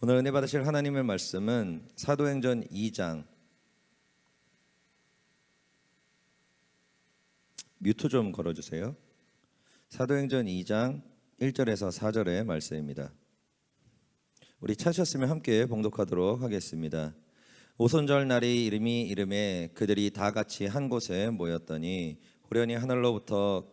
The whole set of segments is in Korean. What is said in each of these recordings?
오늘 은혜 받으실 하나님의 말씀은 사도행전 2장 뮤트 좀 걸어주세요. 사도행전 2장 1절에서 4절의 말씀입니다. 우리 찾으셨으면 함께 봉독하도록 하겠습니다. 오손절 날이 이름에 그들이 다 같이 한 곳에 모였더니 호련히 하늘로부터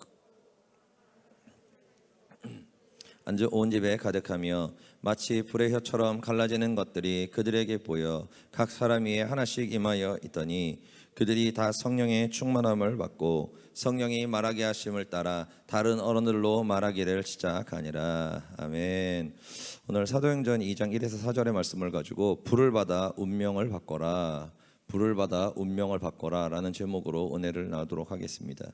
안주 온 집에 가득하며 마치 불의 혀처럼 갈라지는 것들이 그들에게 보여 각 사람 위에 하나씩 임하여 있더니 그들이 다 성령의 충만함을 받고 성령이 말하게 하심을 따라 다른 언어들로 말하기를 시작하니라. 아멘. 오늘 사도행전 2장 1에서 4절의 말씀을 가지고 불을 받아 운명을 바꿔라, 불을 받아 운명을 바꿔라 라는 제목으로 은혜를 나누도록 하겠습니다.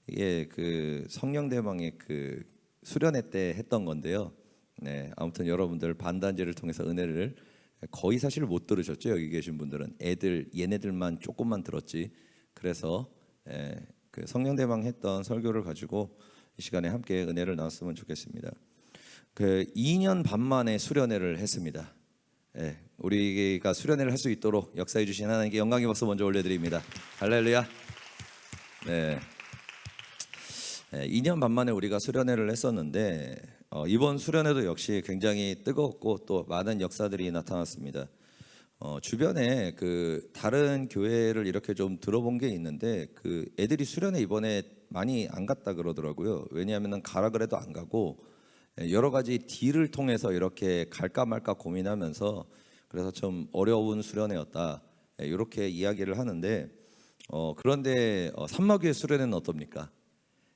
이게 그 성령대방의 그 수련회 때 했던 건데요. 네, 아무튼 여러분들 반단제를 통해서 은혜를 거의 사실 못 들으셨죠. 여기 계신 분들은 얘네들만 조금만 들었지. 그래서 그 성령대방 했던 설교를 가지고 이 시간에 함께 은혜를 나눴으면 좋겠습니다. 그 2년 반 만에 수련회를 했습니다. 우리가 수련회를 할 수 있도록 역사해 주신 하나님께 영광의 박수 먼저 올려드립니다. 할렐루야. 네. 2년 반 만에 우리가 수련회를 했었는데 이번 수련회도 역시 굉장히 뜨거웠고 또 많은 역사들이 나타났습니다. 주변에 그 다른 교회를 이렇게 좀 들어본 게 있는데 그 애들이 수련회 이번에 많이 안 갔다 그러더라고요. 왜냐하면 가라 그래도 안 가고 여러 가지 딜을 통해서 이렇게 갈까 말까 고민하면서 그래서 좀 어려운 수련회였다 이렇게 이야기를 하는데 그런데 산마교회 수련회는 어떻습니까?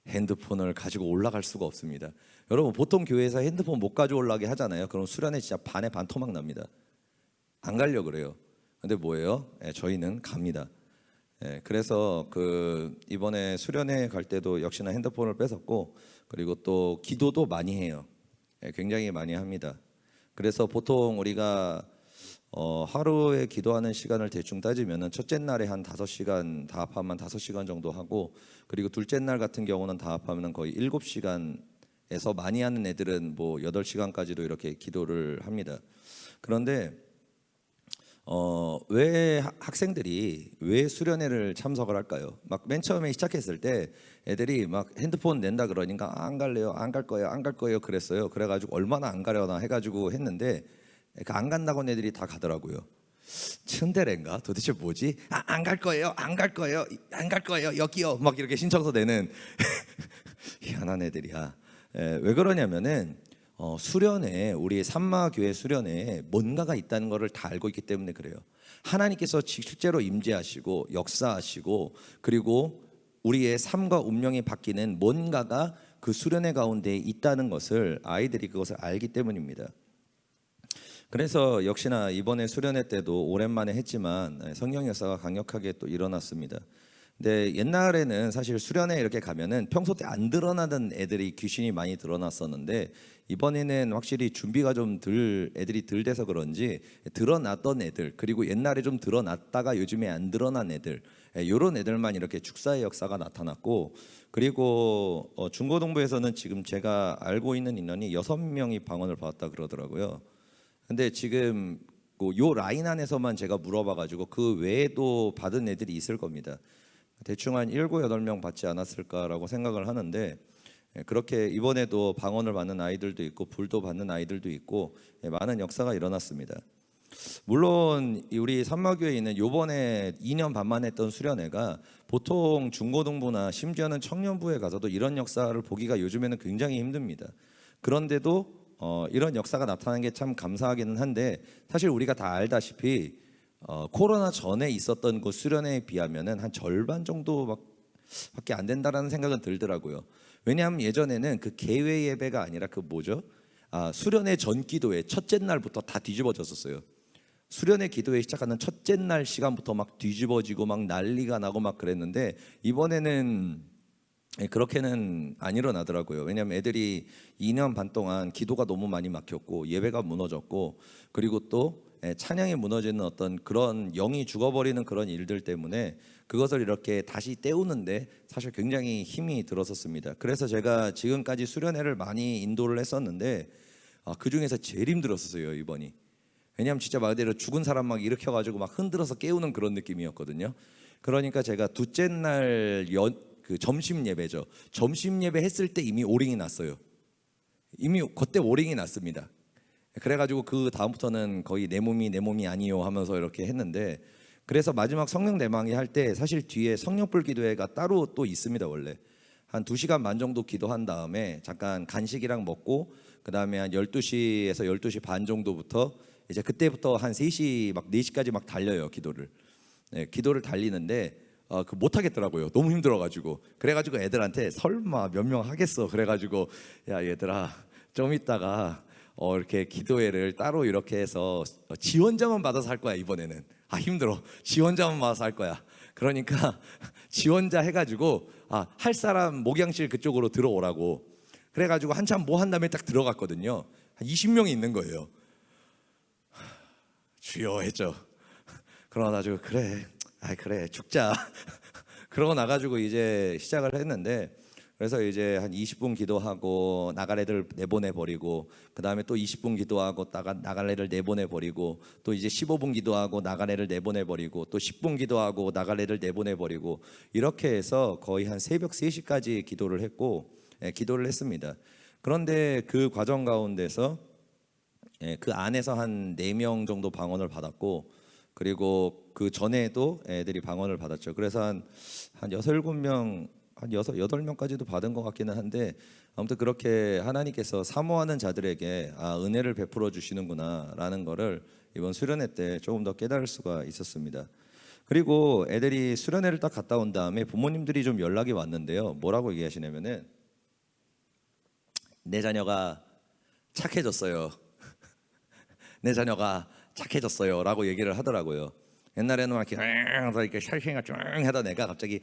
핸드폰을 가지고 올라갈 수가 없습니다. 여러분 보통 교회에서 핸드폰 못 가지고 올라가게 하잖아요. 그럼 수련회 진짜 반에 반 토막 납니다. 안 가려고 그래요. 근데 뭐예요? 저희는 갑니다. 그래서 그 이번에 수련회 갈 때도 역시나 핸드폰을 뺏었고 그리고 또 기도도 많이 해요. 굉장히 많이 합니다. 그래서 보통 우리가 하루에 기도하는 시간을 대충 따지면은 첫째 날에 한 5시간 다 합하면 5시간 정도 하고 그리고 둘째 날 같은 경우는 다 합하면 거의 7시간에서 많이 하는 애들은 뭐 8시간까지도 이렇게 기도를 합니다. 그런데 왜 학생들이 왜 수련회를 참석을 할까요? 막 맨 처음에 시작했을 때 애들이 막 핸드폰 낸다 그러니까 안 갈래요, 안 갈 거예요, 안 갈 거예요 그랬어요. 그래가지고 얼마나 안 가려나 해가지고 했는데 안 간다고 한 애들이 다 가더라고요. 츤데레인가? 도대체 뭐지? 안 갈 거예요, 안 갈 거예요, 안 갈 거예요, 여기요. 막 이렇게 신청서 내는 희한한 애들이야. 왜 그러냐면은 수련회 우리 산마교회 수련회에 뭔가가 있다는 것을 다 알고 있기 때문에 그래요. 하나님께서 실제로 임재하시고 역사하시고 그리고 우리의 삶과 운명이 바뀌는 뭔가가 그 수련회 가운데 있다는 것을 아이들이 그것을 알기 때문입니다. 그래서 역시나 이번에 수련회 때도 오랜만에 했지만 성령 역사가 강력하게 또 일어났습니다. 근데 옛날에는 사실 수련회 이렇게 가면은 평소 때 안 드러나던 애들이 귀신이 많이 드러났었는데 이번에는 확실히 준비가 좀 애들이 덜 돼서 그런지 드러났던 애들 그리고 옛날에 좀 드러났다가 요즘에 안 드러난 애들 이런 애들만 이렇게 축사의 역사가 나타났고 그리고 중고등부에서는 지금 제가 알고 있는 인원이 6명이 방언을 받았다 그러더라고요. 근데 지금 요 라인 안에서만 제가 물어봐가지고 그 외에도 받은 애들이 있을 겁니다. 대충 한 7, 8명 받지 않았을까라고 생각을 하는데 그렇게 이번에도 방언을 받는 아이들도 있고 불도 받는 아이들도 있고 많은 역사가 일어났습니다. 물론 우리 산마교회에 있는 요번에 2년 반 만에 했던 수련회가 보통 중고등부나 심지어는 청년부에 가서도 이런 역사를 보기가 요즘에는 굉장히 힘듭니다. 그런데도 이런 역사가 나타나는 게 참 감사하기는 한데 사실 우리가 다 알다시피 코로나 전에 있었던 그 수련회에 비하면은 한 절반 정도밖에 안 된다라는 생각은 들더라고요. 왜냐하면 예전에는 그 개회 예배가 아니라 그 뭐죠? 수련회 전 기도회 첫째 날부터 다 뒤집어졌었어요. 수련회 기도회 시작하는 첫째 날 시간부터 막 뒤집어지고 막 난리가 나고 막 그랬는데 이번에는 그렇게는 안 일어나더라고요. 왜냐하면 애들이 2년 반 동안 기도가 너무 많이 막혔고 예배가 무너졌고 그리고 또 찬양이 무너지는 어떤 그런 영이 죽어버리는 그런 일들 때문에 그것을 이렇게 다시 떼우는데 사실 굉장히 힘이 들었었습니다. 그래서 제가 지금까지 수련회를 많이 인도를 했었는데 그 중에서 제일 힘들었어요 이번이. 왜냐하면 진짜 말대로 죽은 사람 막 일으켜가지고 막 흔들어서 깨우는 그런 느낌이었거든요. 그러니까 제가 둘째 날 그 점심 예배죠. 점심 예배 했을 때 이미 오링이 났어요. 이미 그때 오링이 났습니다. 그래가지고 그 다음부터는 거의 내 몸이 아니요 하면서 이렇게 했는데, 그래서 마지막 성령 내망이 할 때 사실 뒤에 성령불 기도회가 따로 또 있습니다. 원래 한 2시간 반 정도 기도한 다음에 잠깐 간식이랑 먹고, 그 다음에 한 12시에서 12시 반 정도부터 이제 그때부터 한 3시 막 4시까지 막 달려요 기도를. 네, 기도를 달리는데 그 못 하겠더라고요. 너무 힘들어가지고. 그래가지고 애들한테 설마 몇 명 하겠어. 그래가지고 야 얘들아 좀 있다가 이렇게 기도회를 따로 이렇게 해서 지원자만 받아서 할 거야 이번에는. 아 힘들어. 지원자만 받아서 할 거야. 그러니까 지원자 해가지고 할 사람 목양실 그쪽으로 들어오라고. 그래가지고 한참 뭐 한 다음에 딱 들어갔거든요. 한 20명이 있는 거예요. 주여 했죠. 그러고 나가지고 그래 죽자. 그러고 나가지고 이제 시작을 했는데, 그래서 이제 한 20분 기도하고 나갈 애들 내보내 버리고, 그 다음에 또 20분 기도하고 나갈 애를 내보내 버리고, 또 이제 15분 기도하고 나갈 애를 내보내 버리고, 또 10분 기도하고 나갈 애를 내보내 버리고, 이렇게 해서 거의 한 새벽 3시까지 기도를 했고, 기도를 했습니다. 그런데 그 과정 가운데서 그 안에서 한 4명 정도 방언을 받았고, 그리고 그 전에도 애들이 방언을 받았죠. 그래서 한 6, 7명, 한 6, 8명까지도 받은 것 같기는 한데, 아무튼 그렇게 하나님께서 사모하는 자들에게 은혜를 베풀어 주시는구나라는 거를 이번 수련회 때 조금 더 깨달을 수가 있었습니다. 그리고 애들이 수련회를 딱 갔다 온 다음에 부모님들이 좀 연락이 왔는데요. 뭐라고 얘기하시냐면은 내 자녀가 착해졌어요. 내 자녀가 착해졌어요 라고 얘기를 하더라고요. 옛날에는 막 이렇게 샬싱가 쭉 하다 내가 갑자기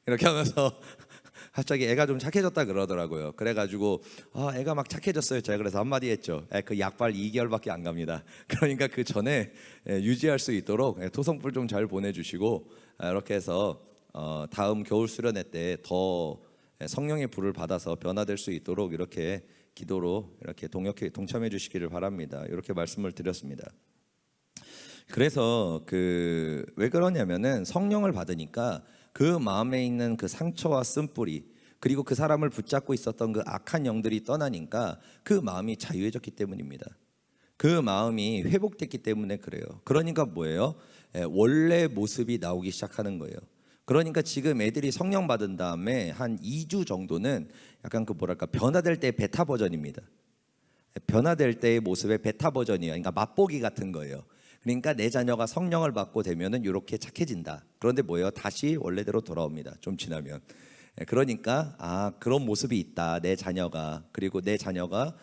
이렇게 하면서 갑자기 애가 좀 착해졌다 그러더라고요. 그래가지고 애가 막 착해졌어요. 제가 그래서 한마디 했죠. 그 약발 2개월밖에 안 갑니다. 그러니까 그 전에 유지할 수 있도록 토성불 좀 잘 보내주시고, 이렇게 해서 다음 겨울 수련회 때 더 성령의 불을 받아서 변화될 수 있도록 이렇게 기도로 이렇게 동참해 주시기를 바랍니다. 이렇게 말씀을 드렸습니다. 그래서 왜 그러냐면은 성령을 받으니까 그 마음에 있는 그 상처와 쓴뿌리, 그리고 그 사람을 붙잡고 있었던 그 악한 영들이 떠나니까 그 마음이 자유해졌기 때문입니다. 그 마음이 회복됐기 때문에 그래요. 그러니까 뭐예요? 원래 모습이 나오기 시작하는 거예요. 그러니까 지금 애들이 성령 받은 다음에 한 2주 정도는 약간 변화될 때 베타 버전입니다. 변화될 때의 모습의 베타 버전이에요. 그러니까 맛보기 같은 거예요. 그러니까 내 자녀가 성령을 받고 되면은 이렇게 착해진다. 그런데 뭐예요? 다시 원래대로 돌아옵니다. 좀 지나면. 그러니까 그런 모습이 있다. 내 자녀가. 그리고 내 자녀가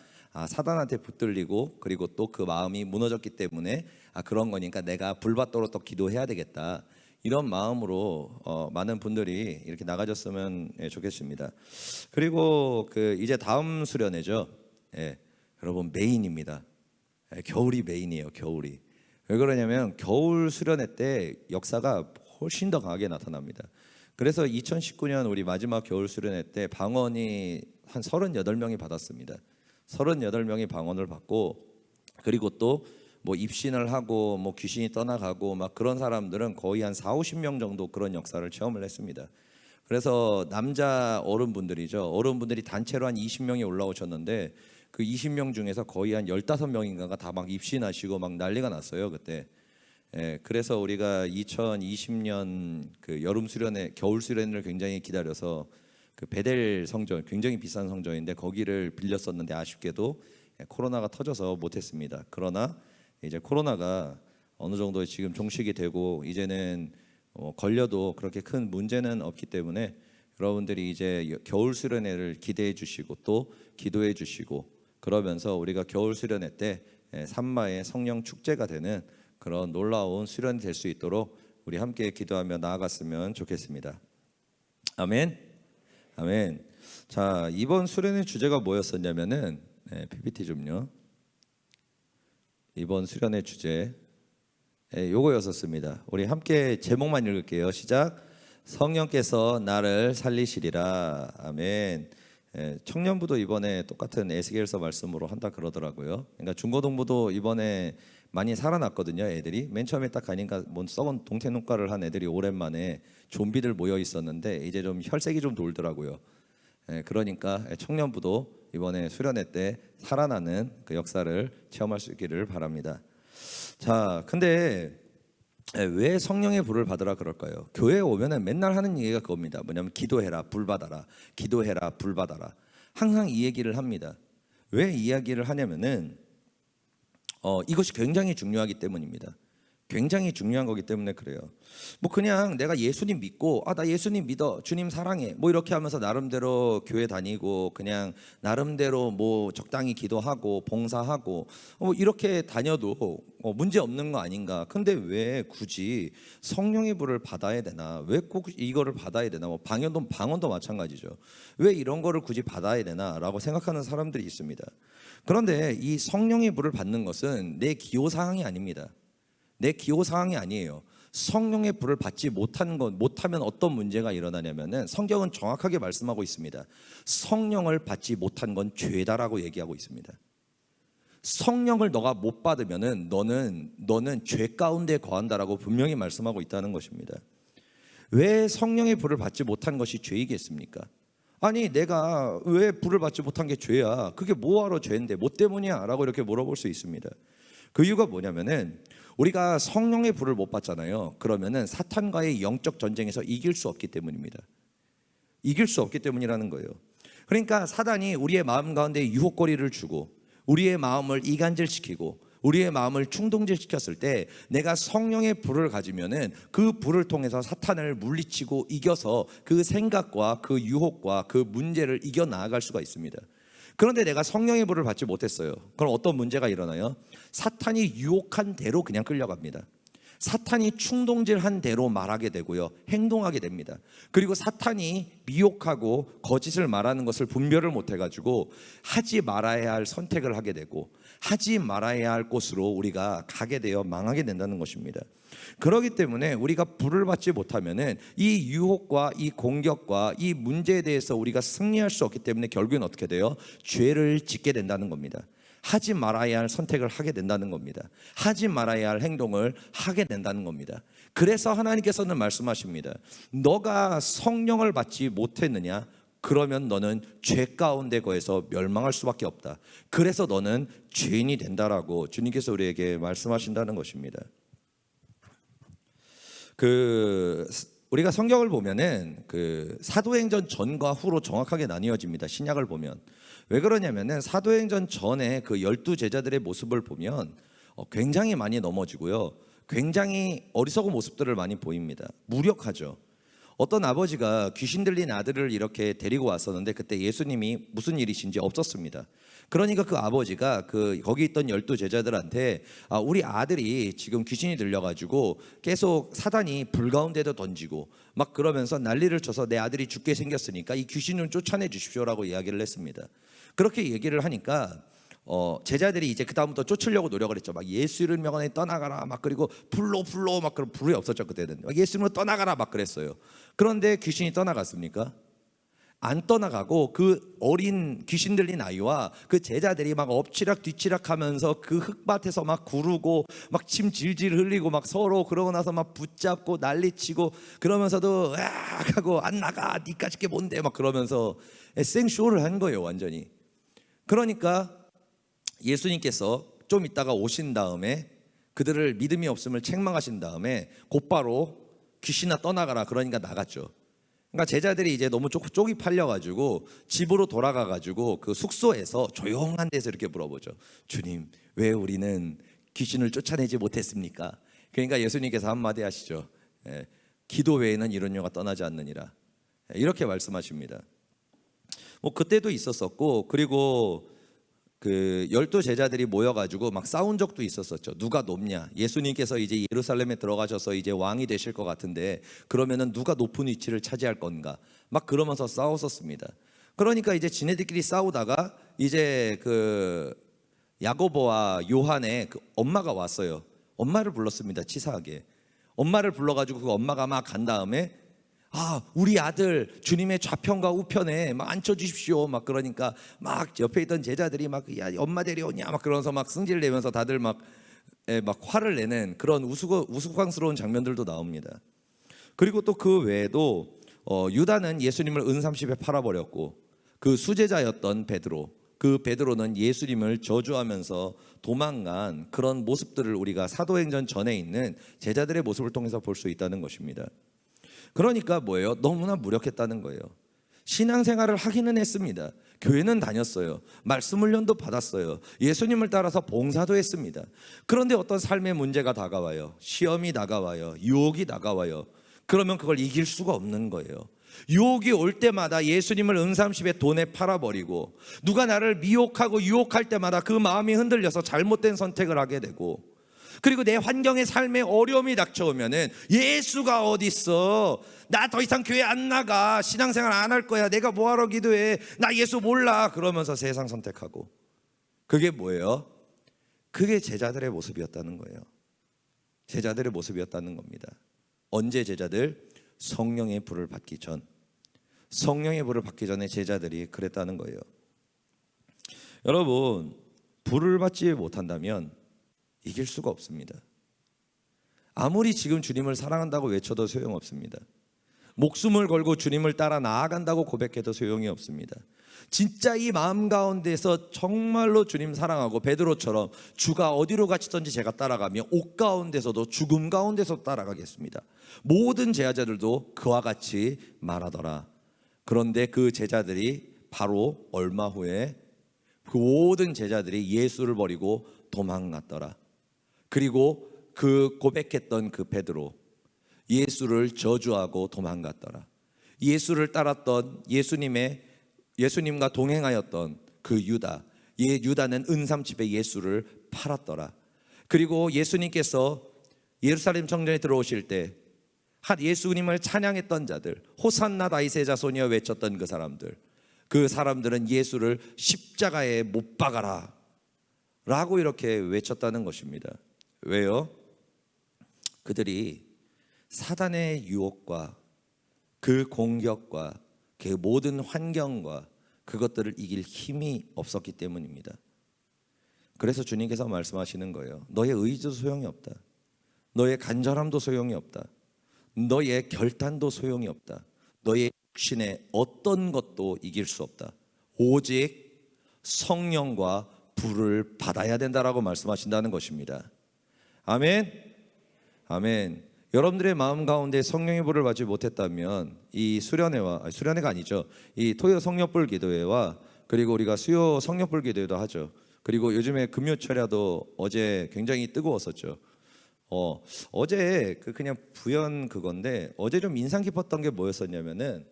사단한테 붙들리고, 그리고 또 그 마음이 무너졌기 때문에 그런 거니까 내가 불받도록 또 기도해야 되겠다. 이런 마음으로 많은 분들이 이렇게 나가졌으면 좋겠습니다. 그리고 이제 다음 수련회죠. 여러분 메인입니다. 겨울이 메인이에요. 겨울이. 왜 그러냐면 겨울 수련회 때 역사가 훨씬 더 강하게 나타납니다. 그래서 2019년 우리 마지막 겨울 수련회 때 방언이 한 38명이 받았습니다. 38명이 방언을 받고, 그리고 또 뭐 입신을 하고 뭐 귀신이 떠나가고 막 그런 사람들은 거의 한 4, 50명 정도 그런 역사를 체험을 했습니다. 그래서 남자 어른분들이죠. 어른분들이 단체로 한 20명이 올라오셨는데, 그 20명 중에서 거의 한 15명인가가 다 막 입신하시고 막 난리가 났어요 그때. 그래서 우리가 2020년 그 여름 수련회, 겨울 수련회를 굉장히 기다려서 그 베델 성전, 굉장히 비싼 성전인데 거기를 빌렸었는데 아쉽게도 코로나가 터져서 못했습니다. 그러나 이제 코로나가 어느 정도 지금 종식이 되고 이제는 걸려도 그렇게 큰 문제는 없기 때문에 여러분들이 이제 겨울 수련회를 기대해 주시고 또 기도해 주시고, 그러면서 우리가 겨울 수련회 때 산마의 성령 축제가 되는 그런 놀라운 수련이 될 수 있도록 우리 함께 기도하며 나아갔으면 좋겠습니다. 아멘. 아멘. 자, 이번 수련회 주제가 뭐였었냐면은 PPT 좀요. 이번 수련회 주제 요거였었습니다. 우리 함께 제목만 읽을게요. 시작. 성령께서 나를 살리시리라. 아멘. 청년부도 이번에 똑같은 에스겔서 말씀으로 한다 그러더라고요. 그러니까 중고등부도 이번에 많이 살아났거든요. 애들이 맨 처음에 딱 가니까 뭔 썩은 동태눈가를 한 애들이 오랜만에 좀비들 모여 있었는데 이제 좀 혈색이 좀 돌더라고요. 그러니까 청년부도 이번에 수련회 때 살아나는 그 역사를 체험할 수 있기를 바랍니다. 자, 근데 왜 성령의 불을 받으라 그럴까요? 교회에 오면은 맨날 하는 얘기가 그겁니다. 뭐냐면 기도해라, 불 받아라. 기도해라, 불 받아라. 항상 이 얘기를 합니다. 왜 이야기를 하냐면은 이것이 굉장히 중요하기 때문입니다. 굉장히 중요한 거기 때문에 그래요. 뭐 그냥 내가 예수님 믿고 나 예수님 믿어, 주님 사랑해, 뭐 이렇게 하면서 나름대로 교회 다니고 그냥 나름대로 뭐 적당히 기도하고 봉사하고 이렇게 다녀도 문제 없는 거 아닌가. 근데 왜 굳이 성령의 불을 받아야 되나? 왜 꼭 이거를 받아야 되나? 뭐 방언도 마찬가지죠. 왜 이런 거를 굳이 받아야 되나라고 생각하는 사람들이 있습니다. 그런데 이 성령의 불을 받는 것은 내 기호 사항이 아닙니다. 내 기호 사항이 아니에요. 성령의 불을 받지 못하면 어떤 문제가 일어나냐면은 성경은 정확하게 말씀하고 있습니다. 성령을 받지 못한 건 죄다라고 얘기하고 있습니다. 성령을 너가 못 받으면은 너는 죄 가운데 거한다라고 분명히 말씀하고 있다는 것입니다. 왜 성령의 불을 받지 못한 것이 죄이겠습니까? 아니 내가 왜 불을 받지 못한 게 죄야? 그게 뭐하러 죄인데? 뭐 때문이야? 라고 이렇게 물어볼 수 있습니다. 그 이유가 뭐냐면은 우리가 성령의 불을 못 받잖아요. 그러면은 사탄과의 영적 전쟁에서 이길 수 없기 때문입니다. 이길 수 없기 때문이라는 거예요. 그러니까 사단이 우리의 마음 가운데 유혹거리를 주고 우리의 마음을 이간질시키고 우리의 마음을 충동질시켰을 때 내가 성령의 불을 가지면은 그 불을 통해서 사탄을 물리치고 이겨서 그 생각과 그 유혹과 그 문제를 이겨 나아갈 수가 있습니다. 그런데 내가 성령의 불을 받지 못했어요. 그럼 어떤 문제가 일어나요? 사탄이 유혹한 대로 그냥 끌려갑니다. 사탄이 충동질한 대로 말하게 되고요, 행동하게 됩니다. 그리고 사탄이 미혹하고 거짓을 말하는 것을 분별을 못해가지고 하지 말아야 할 선택을 하게 되고 하지 말아야 할 곳으로 우리가 가게 되어 망하게 된다는 것입니다. 그렇기 때문에 우리가 불을 받지 못하면은 이 유혹과 이 공격과 이 문제에 대해서 우리가 승리할 수 없기 때문에 결국엔 어떻게 돼요? 죄를 짓게 된다는 겁니다. 하지 말아야 할 선택을 하게 된다는 겁니다. 하지 말아야 할 행동을 하게 된다는 겁니다. 그래서 하나님께서는 말씀하십니다. 너가 성령을 받지 못했느냐? 그러면 너는 죄 가운데 거해서 멸망할 수밖에 없다. 그래서 너는 죄인이 된다라고 주님께서 우리에게 말씀하신다는 것입니다. 우리가 성경을 보면은 사도행전 전과 후로 정확하게 나뉘어집니다. 신약을 보면. 왜 그러냐면은 사도행전 전에 그 12제자들의 모습을 보면 굉장히 많이 넘어지고요, 굉장히 어리석은 모습들을 많이 보입니다. 무력하죠. 어떤 아버지가 귀신 들린 아들을 이렇게 데리고 왔었는데 그때 예수님이 무슨 일이신지 없었습니다. 그러니까 그 아버지가 거기 있던 12제자들한테 우리 아들이 지금 귀신이 들려가지고 계속 사단이 불 가운데도 던지고 막 그러면서 난리를 쳐서 내 아들이 죽게 생겼으니까 이 귀신을 쫓아내 주십시오라고 이야기를 했습니다. 그렇게 얘기를 하니까 제자들이 이제 그 다음부터 쫓으려고 노력을 했죠. 막 예수 이름 명하에 떠나가라 막, 그리고 불로 막, 그런 불이 없었죠 그때는. 예수 이름으로 떠나가라 막 그랬어요. 그런데 귀신이 떠나갔습니까? 안 떠나가고 그 어린 귀신 들린 아이와 그 제자들이 막 엎치락 뒤치락 하면서 그 흙밭에서 막 구르고 막 침 질질 흘리고 막 서로 그러고 나서 막 붙잡고 난리치고 그러면서도 으악 하고 안 나가 니까짓 게 뭔데 막 그러면서 생쇼를 한 거예요 완전히. 그러니까 예수님께서 좀 있다가 오신 다음에 그들을 믿음이 없음을 책망하신 다음에 곧바로 귀신아 떠나가라 그러니까 나갔죠. 그러니까 제자들이 이제 너무 쪽이 팔려가지고 집으로 돌아가가지고 그 숙소에서 조용한 데서 이렇게 물어보죠. 주님, 왜 우리는 귀신을 쫓아내지 못했습니까? 그러니까 예수님께서 한마디 하시죠. 기도 외에는 이런 영가 떠나지 않느니라. 이렇게 말씀하십니다. 뭐 그때도 있었었고, 그리고 12제자들이 모여가지고 막 싸운 적도 있었었죠. 누가 높냐? 예수님께서 이제 예루살렘에 들어가셔서 이제 왕이 되실 것 같은데 그러면은 누가 높은 위치를 차지할 건가? 막 그러면서 싸웠었습니다. 그러니까 이제 지네들끼리 싸우다가 이제 야고보와 요한의 엄마가 왔어요. 엄마를 불렀습니다. 치사하게. 엄마를 불러가지고 그 엄마가 막 간 다음에 우리 아들 주님의 좌편과 우편에 막 앉혀주십시오 막 그러니까 막 옆에 있던 제자들이 막 야 엄마 데려오냐 막 그러면서 막 승질 내면서 다들 막 화를 내는 그런 우스꽝스러운 장면들도 나옵니다. 그리고 또 그 외에도 유다는 예수님을 은30에 팔아버렸고 그 수제자였던 베드로, 그 베드로는 예수님을 저주하면서 도망간 그런 모습들을 우리가 사도행전 전에 있는 제자들의 모습을 통해서 볼 수 있다는 것입니다. 그러니까 뭐예요? 너무나 무력했다는 거예요. 신앙생활을 하기는 했습니다. 교회는 다녔어요. 말씀 훈련도 받았어요. 예수님을 따라서 봉사도 했습니다. 그런데 어떤 삶의 문제가 다가와요. 시험이 다가와요. 유혹이 다가와요. 그러면 그걸 이길 수가 없는 거예요. 유혹이 올 때마다 예수님을 은30에 돈에 팔아버리고 누가 나를 미혹하고 유혹할 때마다 그 마음이 흔들려서 잘못된 선택을 하게 되고, 그리고 내 환경에 삶의 어려움이 닥쳐오면은 예수가 어디 있어? 나 더 이상 교회 안 나가. 신앙생활 안 할 거야. 내가 뭐하러 기도해? 나 예수 몰라. 그러면서 세상 선택하고. 그게 뭐예요? 그게 제자들의 모습이었다는 거예요. 제자들의 모습이었다는 겁니다. 언제 제자들? 성령의 불을 받기 전. 성령의 불을 받기 전에 제자들이 그랬다는 거예요. 여러분, 불을 받지 못한다면 이길 수가 없습니다. 아무리 지금 주님을 사랑한다고 외쳐도 소용없습니다. 목숨을 걸고 주님을 따라 나아간다고 고백해도 소용이 없습니다. 진짜 이 마음 가운데서 정말로 주님 사랑하고 베드로처럼 주가 어디로 가시든지 제가 따라가며 옥 가운데서도 죽음 가운데서 따라가겠습니다. 모든 제자들도 그와 같이 말하더라. 그런데 그 제자들이 바로 얼마 후에 그 모든 제자들이 예수를 버리고 도망갔더라. 그리고 그 고백했던 그 베드로, 예수를 저주하고 도망갔더라. 예수를 따랐던 예수님과 동행하였던 그 유다는 은30에 예수를 팔았더라. 그리고 예수님께서 예루살렘 성전에 들어오실 때 예수님을 찬양했던 자들, 호산나 다윗의 자손이여 외쳤던 그 사람들은 예수를 십자가에 못 박아라 라고 이렇게 외쳤다는 것입니다. 왜요? 그들이 사단의 유혹과 그 공격과 그 모든 환경과 그것들을 이길 힘이 없었기 때문입니다. 그래서 주님께서 말씀하시는 거예요. 너의 의지도 소용이 없다. 너의 간절함도 소용이 없다. 너의 결단도 소용이 없다. 너의 육신의 어떤 것도 이길 수 없다. 오직 성령과 불을 받아야 된다라고 말씀하신다는 것입니다. 아멘. 아멘. 여러분들의 마음 가운데 성령의 불을 받지 못했다면 이 수련회가 아니죠. 이 토요 성령불 기도회와 그리고 우리가 수요 성령불 기도회도 하죠. 그리고 요즘에 금요철야도 어제 굉장히 뜨거웠었죠. 어제 그냥 부연 그건데 어제 좀 인상 깊었던 게 뭐였었냐면은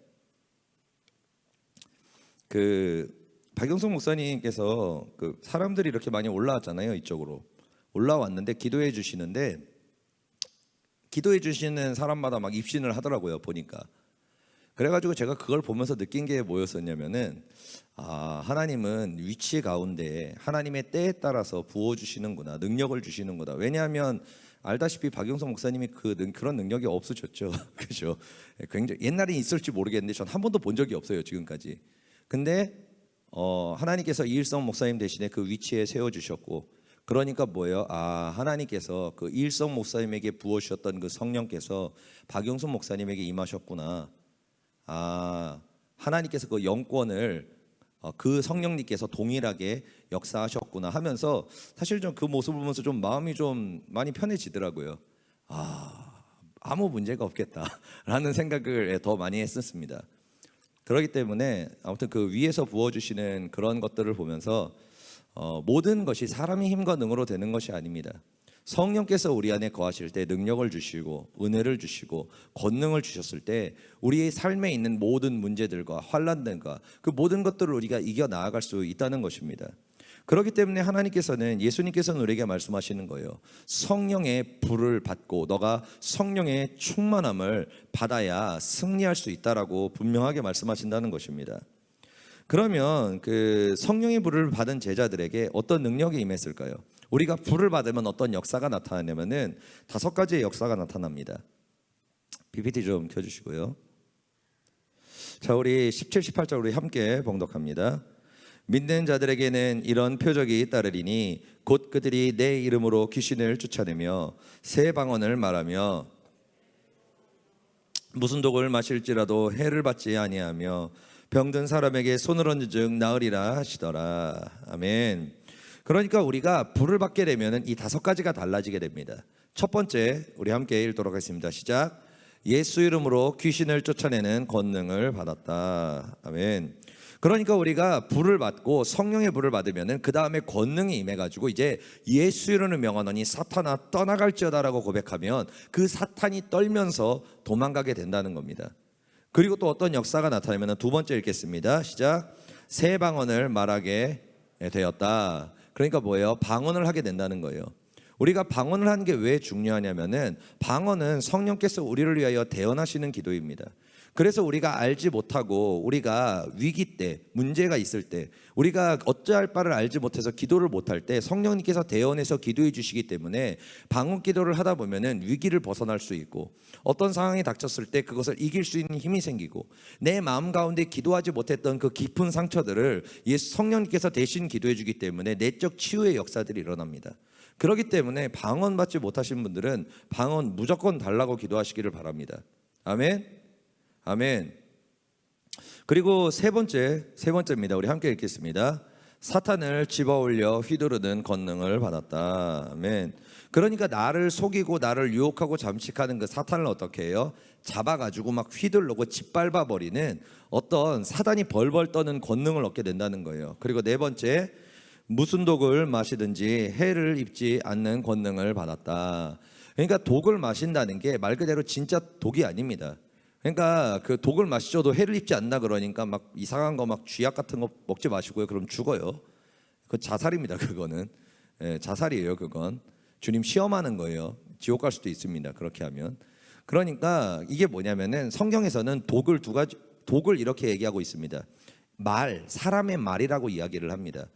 그 박영숙 목사님께서 그 사람들이 이렇게 많이 올라왔잖아요. 이쪽으로 올라왔는데 기도해 주시는 사람마다 막 입신을 하더라고요. 보니까. 그래가지고 제가 그걸 보면서 느낀 게 뭐였었냐면은 하나님은 위치 가운데 하나님의 때에 따라서 부어주시는구나, 능력을 주시는구나. 왜냐하면 알다시피 박영석 목사님이 그런 능력이 없으셨죠. 그죠? 굉장히 옛날에 있을지 모르겠는데 전 한 번도 본 적이 없어요, 지금까지. 근데 하나님께서 이일성 목사님 대신에 그 위치에 세워주셨고, 그러니까 뭐예요? 하나님께서 그 이일성 목사님에게 부어주셨던 그 성령께서 박영석 목사님에게 임하셨구나. 하나님께서 그 영권을 그 성령님께서 동일하게 역사하셨구나 하면서 사실 좀 그 모습을 보면서 좀 마음이 좀 많이 편해지더라고요. 아무 문제가 없겠다라는 생각을 더 많이 했었습니다. 그렇기 때문에 아무튼 그 위에서 부어주시는 그런 것들을 보면서 모든 것이 사람의 힘과 능으로 되는 것이 아닙니다. 성령께서 우리 안에 거하실 때 능력을 주시고 은혜를 주시고 권능을 주셨을 때 우리의 삶에 있는 모든 문제들과 환난들과 그 모든 것들을 우리가 이겨 나아갈 수 있다는 것입니다. 그렇기 때문에 예수님께서는 우리에게 말씀하시는 거예요. 성령의 불을 받고 너가 성령의 충만함을 받아야 승리할 수 있다라고 분명하게 말씀하신다는 것입니다. 그러면 그 성령의 불을 받은 제자들에게 어떤 능력이 임했을까요? 우리가 불을 받으면 어떤 역사가 나타나냐면은 5가지의 역사가 나타납니다. PPT 좀 켜주시고요. 자, 우리 17, 18절 우리 함께 봉독합니다. 믿는 자들에게는 이런 표적이 따르리니 곧 그들이 내 이름으로 귀신을 쫓아내며 새 방언을 말하며 무슨 독을 마실지라도 해를 받지 아니하며 병든 사람에게 손을 얹은 즉 나으리라 하시더라. 아멘. 그러니까 우리가 불을 받게 되면 이 5가지가 달라지게 됩니다. 첫 번째, 우리 함께 읽도록 하겠습니다. 시작. 예수 이름으로 귀신을 쫓아내는 권능을 받았다. 아멘. 그러니까 우리가 불을 받고 성령의 불을 받으면은 그 다음에 권능이 임해가지고 이제 예수 이름을 명하노니 사탄아 떠나갈지어다라고 고백하면 그 사탄이 떨면서 도망가게 된다는 겁니다. 그리고 또 어떤 역사가 나타나면 두 번째 읽겠습니다. 시작. 새 방언을 말하게 되었다. 그러니까 뭐예요? 방언을 하게 된다는 거예요. 우리가 방언을 하는 게 왜 중요하냐면은 방언은 성령께서 우리를 위하여 대언하시는 기도입니다. 그래서 우리가 알지 못하고 우리가 위기 때, 문제가 있을 때, 우리가 어찌할 바를 알지 못해서 기도를 못할 때 성령님께서 대언해서 기도해 주시기 때문에 방언 기도를 하다 보면은 위기를 벗어날 수 있고 어떤 상황이 닥쳤을 때 그것을 이길 수 있는 힘이 생기고 내 마음 가운데 기도하지 못했던 그 깊은 상처들을 예수 성령님께서 대신 기도해 주기 때문에 내적 치유의 역사들이 일어납니다. 그렇기 때문에 방언 받지 못하신 분들은 방언 무조건 달라고 기도하시기를 바랍니다. 아멘. 아멘. 그리고 세 번째입니다. 우리 함께 읽겠습니다. 사탄을 집어올려 휘두르는 권능을 받았다. 아멘. 그러니까 나를 속이고 나를 유혹하고 잠식하는 그 사탄을 어떻게 해요? 잡아가지고 막 휘둘르고 짓밟아 버리는 어떤 사단이 벌벌 떠는 권능을 얻게 된다는 거예요. 그리고 네 번째, 무슨 독을 마시든지 해를 입지 않는 권능을 받았다. 그러니까 독을 마신다는 게 말 그대로 진짜 독이 아닙니다. 그러니까 그 독을 마시셔도 해를 입지 않나 그러니까 막 이상한 거 막 쥐약 같은 거 먹지 마시고요. 그럼 죽어요. 그건 자살입니다. 그거는 자살이에요. 그건 주님 시험하는 거예요. 지옥 갈 수도 있습니다. 그렇게 하면. 그러니까 이게 뭐냐면은 성경에서는 독을 이렇게 얘기하고 있습니다. 사람의 말이라고 이야기를 합니다.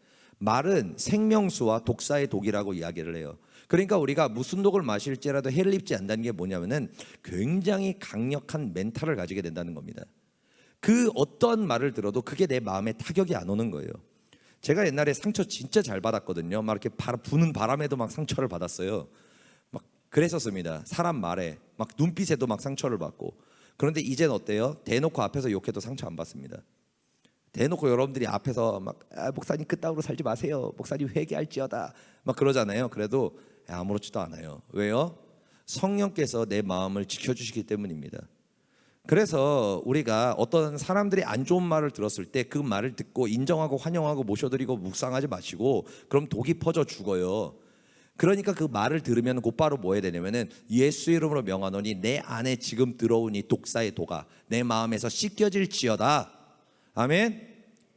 말은 생명수와 독사의 독이라고 이야기를 해요. 그러니까 우리가 무슨 독을 마실지라도 해를 입지 않는다는 게 뭐냐면은 굉장히 강력한 멘탈을 가지게 된다는 겁니다. 그 어떤 말을 들어도 그게 내 마음에 타격이 안 오는 거예요. 제가 옛날에 상처 진짜 잘 받았거든요. 막 이렇게 부는 바람에도 막 상처를 받았어요. 막 그랬었습니다. 사람 말에 막 눈빛에도 막 상처를 받고. 그런데 이젠 어때요? 대놓고 앞에서 욕해도 상처 안 받습니다. 대놓고 여러분들이 앞에서 막 목사님 그따위로 살지 마세요. 목사님 회개할지어다 막 그러잖아요. 그래도 아무렇지도 않아요. 왜요? 성령께서 내 마음을 지켜주시기 때문입니다. 그래서 우리가 어떤 사람들이 안 좋은 말을 들었을 때 그 말을 듣고 인정하고 환영하고 모셔드리고 묵상하지 마시고 그럼 독이 퍼져 죽어요. 그러니까 그 말을 들으면 곧바로 뭐 해야 되냐면은 예수 이름으로 명하노니 내 안에 지금 들어온 이 독사의 도가 내 마음에서 씻겨질지어다. 아멘.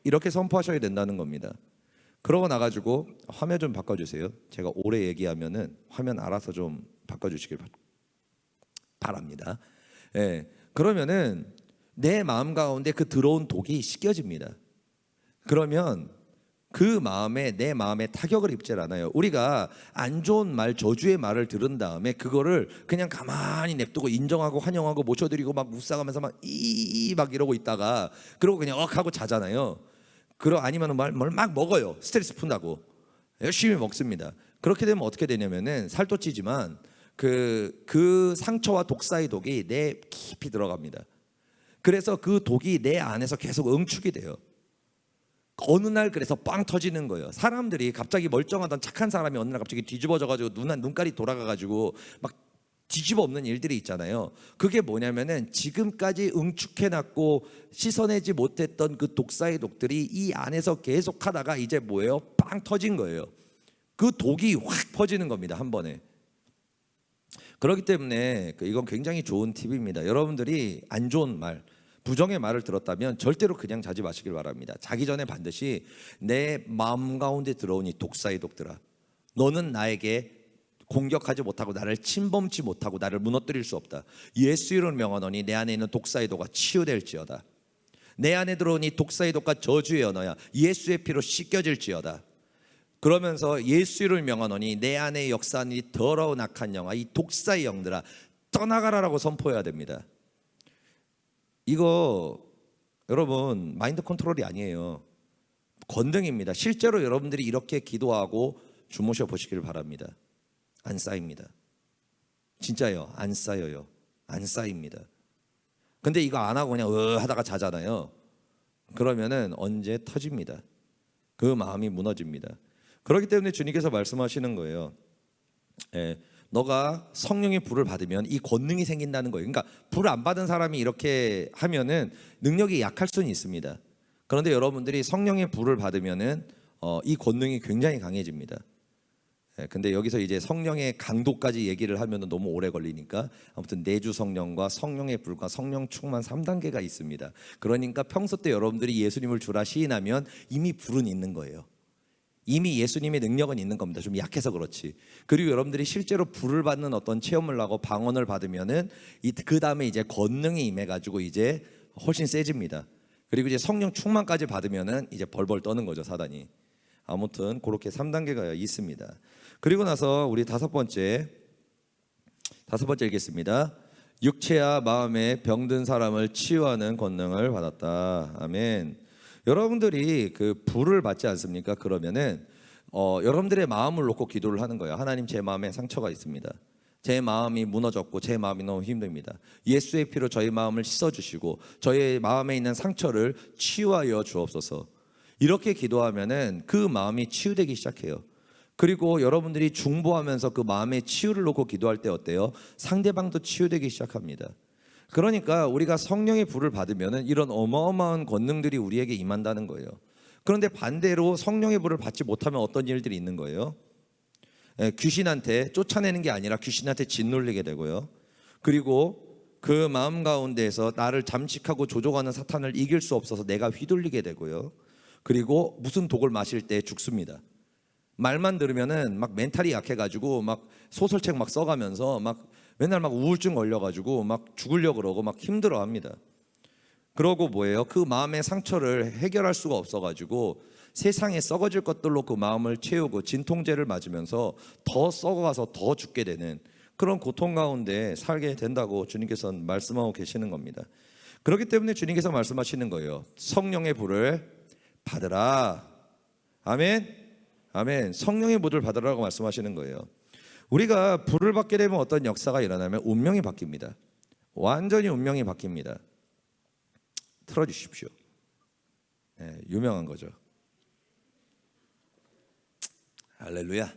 이렇게 선포하셔야 된다는 겁니다. 그러고 나가지고 화면 좀 바꿔주세요. 제가 오래 얘기하면은 화면 알아서 좀 바꿔주시길 바랍니다. 예, 그러면은 내 마음 가운데 그 들어온 독이 씻겨집니다. 그러면 그 마음에 내 마음에 타격을 입질 않아요. 우리가 안 좋은 말, 저주의 말을 들은 다음에 그거를 그냥 가만히 냅두고 인정하고 환영하고 모셔드리고 막 묵상하면서 막 이러고 있다가 그러고 그냥 하고 자잖아요. 아니면 뭘 막 먹어요. 스트레스 푼다고 열심히 먹습니다. 그렇게 되면 어떻게 되냐면은 살도 찌지만 그 상처와 독사의 독이 내 깊이 들어갑니다. 그래서 그 독이 내 안에서 계속 응축이 돼요. 어느 날 그래서 빵 터지는 거예요. 사람들이 갑자기 멀쩡하던 착한 사람이 어느 날 갑자기 뒤집어져가지고 눈깔이 돌아가가지고 막 뒤집어 엎는 일들이 있잖아요. 그게 뭐냐면은 지금까지 응축해놨고 씻어내지 못했던 그 독사의 독들이 이 안에서 계속하다가 이제 뭐예요? 빵 터진 거예요. 그 독이 확 퍼지는 겁니다. 한 번에. 그렇기 때문에 이건 굉장히 좋은 팁입니다. 여러분들이 안 좋은 말, 부정의 말을 들었다면 절대로 그냥 자지 마시길 바랍니다. 자기 전에 반드시 내 마음 가운데 들어온 이 독사의 독들아, 너는 나에게 공격하지 못하고 나를 침범치 못하고 나를 무너뜨릴 수 없다. 예수 이름을 명하노니 내 안에 있는 독사의 독가 치유될지어다. 내 안에 들어온 이 독사의 독과 저주의 언어야 예수의 피로 씻겨질지어다. 그러면서 예수 이름을 명하노니 내 안에 역사하는 이 더러운 악한 영아, 이 독사의 영들아 떠나가라라고 선포해야 됩니다. 이거 여러분 마인드 컨트롤이 아니에요. 권능입니다. 실제로 여러분들이 이렇게 기도하고 주무셔 보시길 바랍니다. 안 쌓입니다. 진짜요. 안 쌓여요. 안 쌓입니다. 근데 이거 안 하고 그냥 하다가 자잖아요. 그러면은 언제 터집니다. 그 마음이 무너집니다. 그렇기 때문에 주님께서 말씀하시는 거예요. 너가 성령의 불을 받으면 이 권능이 생긴다는 거예요. 그러니까 불을 안 받은 사람이 이렇게 하면은 능력이 약할 수는 있습니다. 그런데 여러분들이 성령의 불을 받으면은 이 권능이 굉장히 강해집니다. 근데 여기서 이제 성령의 강도까지 얘기를 하면은 너무 오래 걸리니까 아무튼 내주 성령과 성령의 불과 성령 충만 3단계가 있습니다. 그러니까 평소 때 여러분들이 예수님을 주라 시인하면 이미 불은 있는 거예요. 이미 예수님의 능력은 있는 겁니다. 좀 약해서 그렇지. 그리고 여러분들이 실제로 불을 받는 어떤 체험을 하고 방언을 받으면은 그 다음에 이제 권능이 임해가지고 이제 훨씬 세집니다. 그리고 이제 성령 충만까지 받으면은 이제 벌벌 떠는 거죠, 사단이. 아무튼 그렇게 3단계가 있습니다. 그리고 나서 우리 다섯 번째 읽겠습니다. 육체와 마음에 병든 사람을 치유하는 권능을 받았다. 아멘. 여러분들이 그 불을 받지 않습니까? 그러면은 여러분들의 마음을 놓고 기도를 하는 거예요. 하나님, 제 마음에 상처가 있습니다. 제 마음이 무너졌고 제 마음이 너무 힘듭니다. 예수의 피로 저희 마음을 씻어주시고 저의 마음에 있는 상처를 치유하여 주옵소서. 이렇게 기도하면은 그 마음이 치유되기 시작해요. 그리고 여러분들이 중보하면서 그 마음의 치유를 놓고 기도할 때 어때요? 상대방도 치유되기 시작합니다. 그러니까 우리가 성령의 불을 받으면은 이런 어마어마한 권능들이 우리에게 임한다는 거예요. 그런데 반대로 성령의 불을 받지 못하면 어떤 일들이 있는 거예요? 귀신한테 쫓아내는 게 아니라 귀신한테 짓눌리게 되고요. 그리고 그 마음 가운데에서 나를 잠식하고 조종하는 사탄을 이길 수 없어서 내가 휘둘리게 되고요. 그리고 무슨 독을 마실 때 죽습니다. 말만 들으면은 막 멘탈이 약해가지고 막 소설책 막 써가면서 막 맨날 막 우울증 걸려가지고 막 죽으려고 그러고 막 힘들어합니다. 그러고 뭐예요? 그 마음의 상처를 해결할 수가 없어가지고 세상에 썩어질 것들로 그 마음을 채우고 진통제를 맞으면서 더 썩어가서 더 죽게 되는 그런 고통 가운데 살게 된다고 주님께서는 말씀하고 계시는 겁니다. 그렇기 때문에 주님께서 말씀하시는 거예요. 성령의 불을 받으라. 아멘. 아멘. 성령의 불을 받으라고 말씀하시는 거예요. 우리가 불을 받게 되면 어떤 역사가 일어나면 운명이 바뀝니다. 완전히 운명이 바뀝니다. 틀어주십시오. 유명한 거죠. 할렐루야.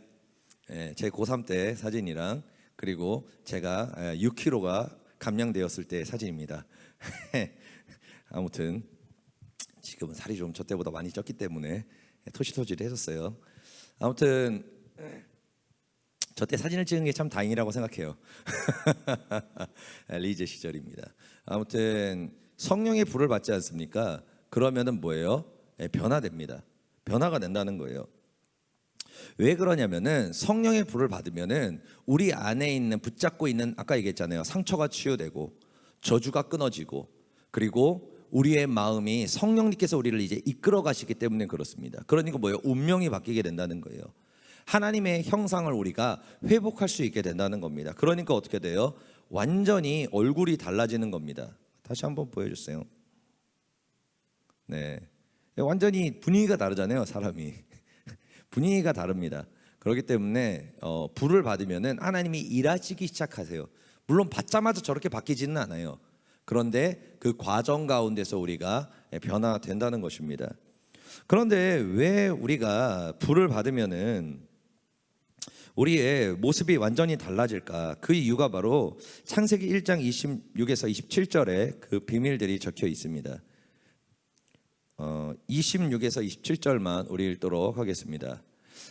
제 고3 때 사진이랑 그리고 제가 6kg가 감량되었을 때 사진입니다. 아무튼 지금은 살이 좀 저 때보다 많이 쪘기 때문에 토실토실해졌어요. 아무튼 저 때 사진을 찍은 게 참 다행이라고 생각해요. 리제 시절입니다. 아무튼 성령의 불을 받지 않습니까? 그러면은 뭐예요? 변화됩니다. 변화가 된다는 거예요. 왜 그러냐면은 성령의 불을 받으면은 우리 안에 있는 붙잡고 있는 아까 얘기했잖아요. 상처가 치유되고 저주가 끊어지고 그리고 우리의 마음이 성령님께서 우리를 이제 이끌어 가시기 때문에 그렇습니다. 그러니까 뭐예요? 운명이 바뀌게 된다는 거예요. 하나님의 형상을 우리가 회복할 수 있게 된다는 겁니다. 그러니까 어떻게 돼요? 완전히 얼굴이 달라지는 겁니다. 다시 한번 보여주세요. 네, 완전히 분위기가 다르잖아요. 사람이 분위기가 다릅니다. 그렇기 때문에 불을 받으면은 하나님이 일하시기 시작하세요. 물론 받자마자 저렇게 바뀌지는 않아요. 그런데 그 과정 가운데서 우리가 변화된다는 것입니다. 그런데 왜 우리가 불을 받으면은 우리의 모습이 완전히 달라질까? 그 이유가 바로 창세기 1장 26에서 27절에 그 비밀들이 적혀 있습니다. 26에서 27절만 우리 읽도록 하겠습니다.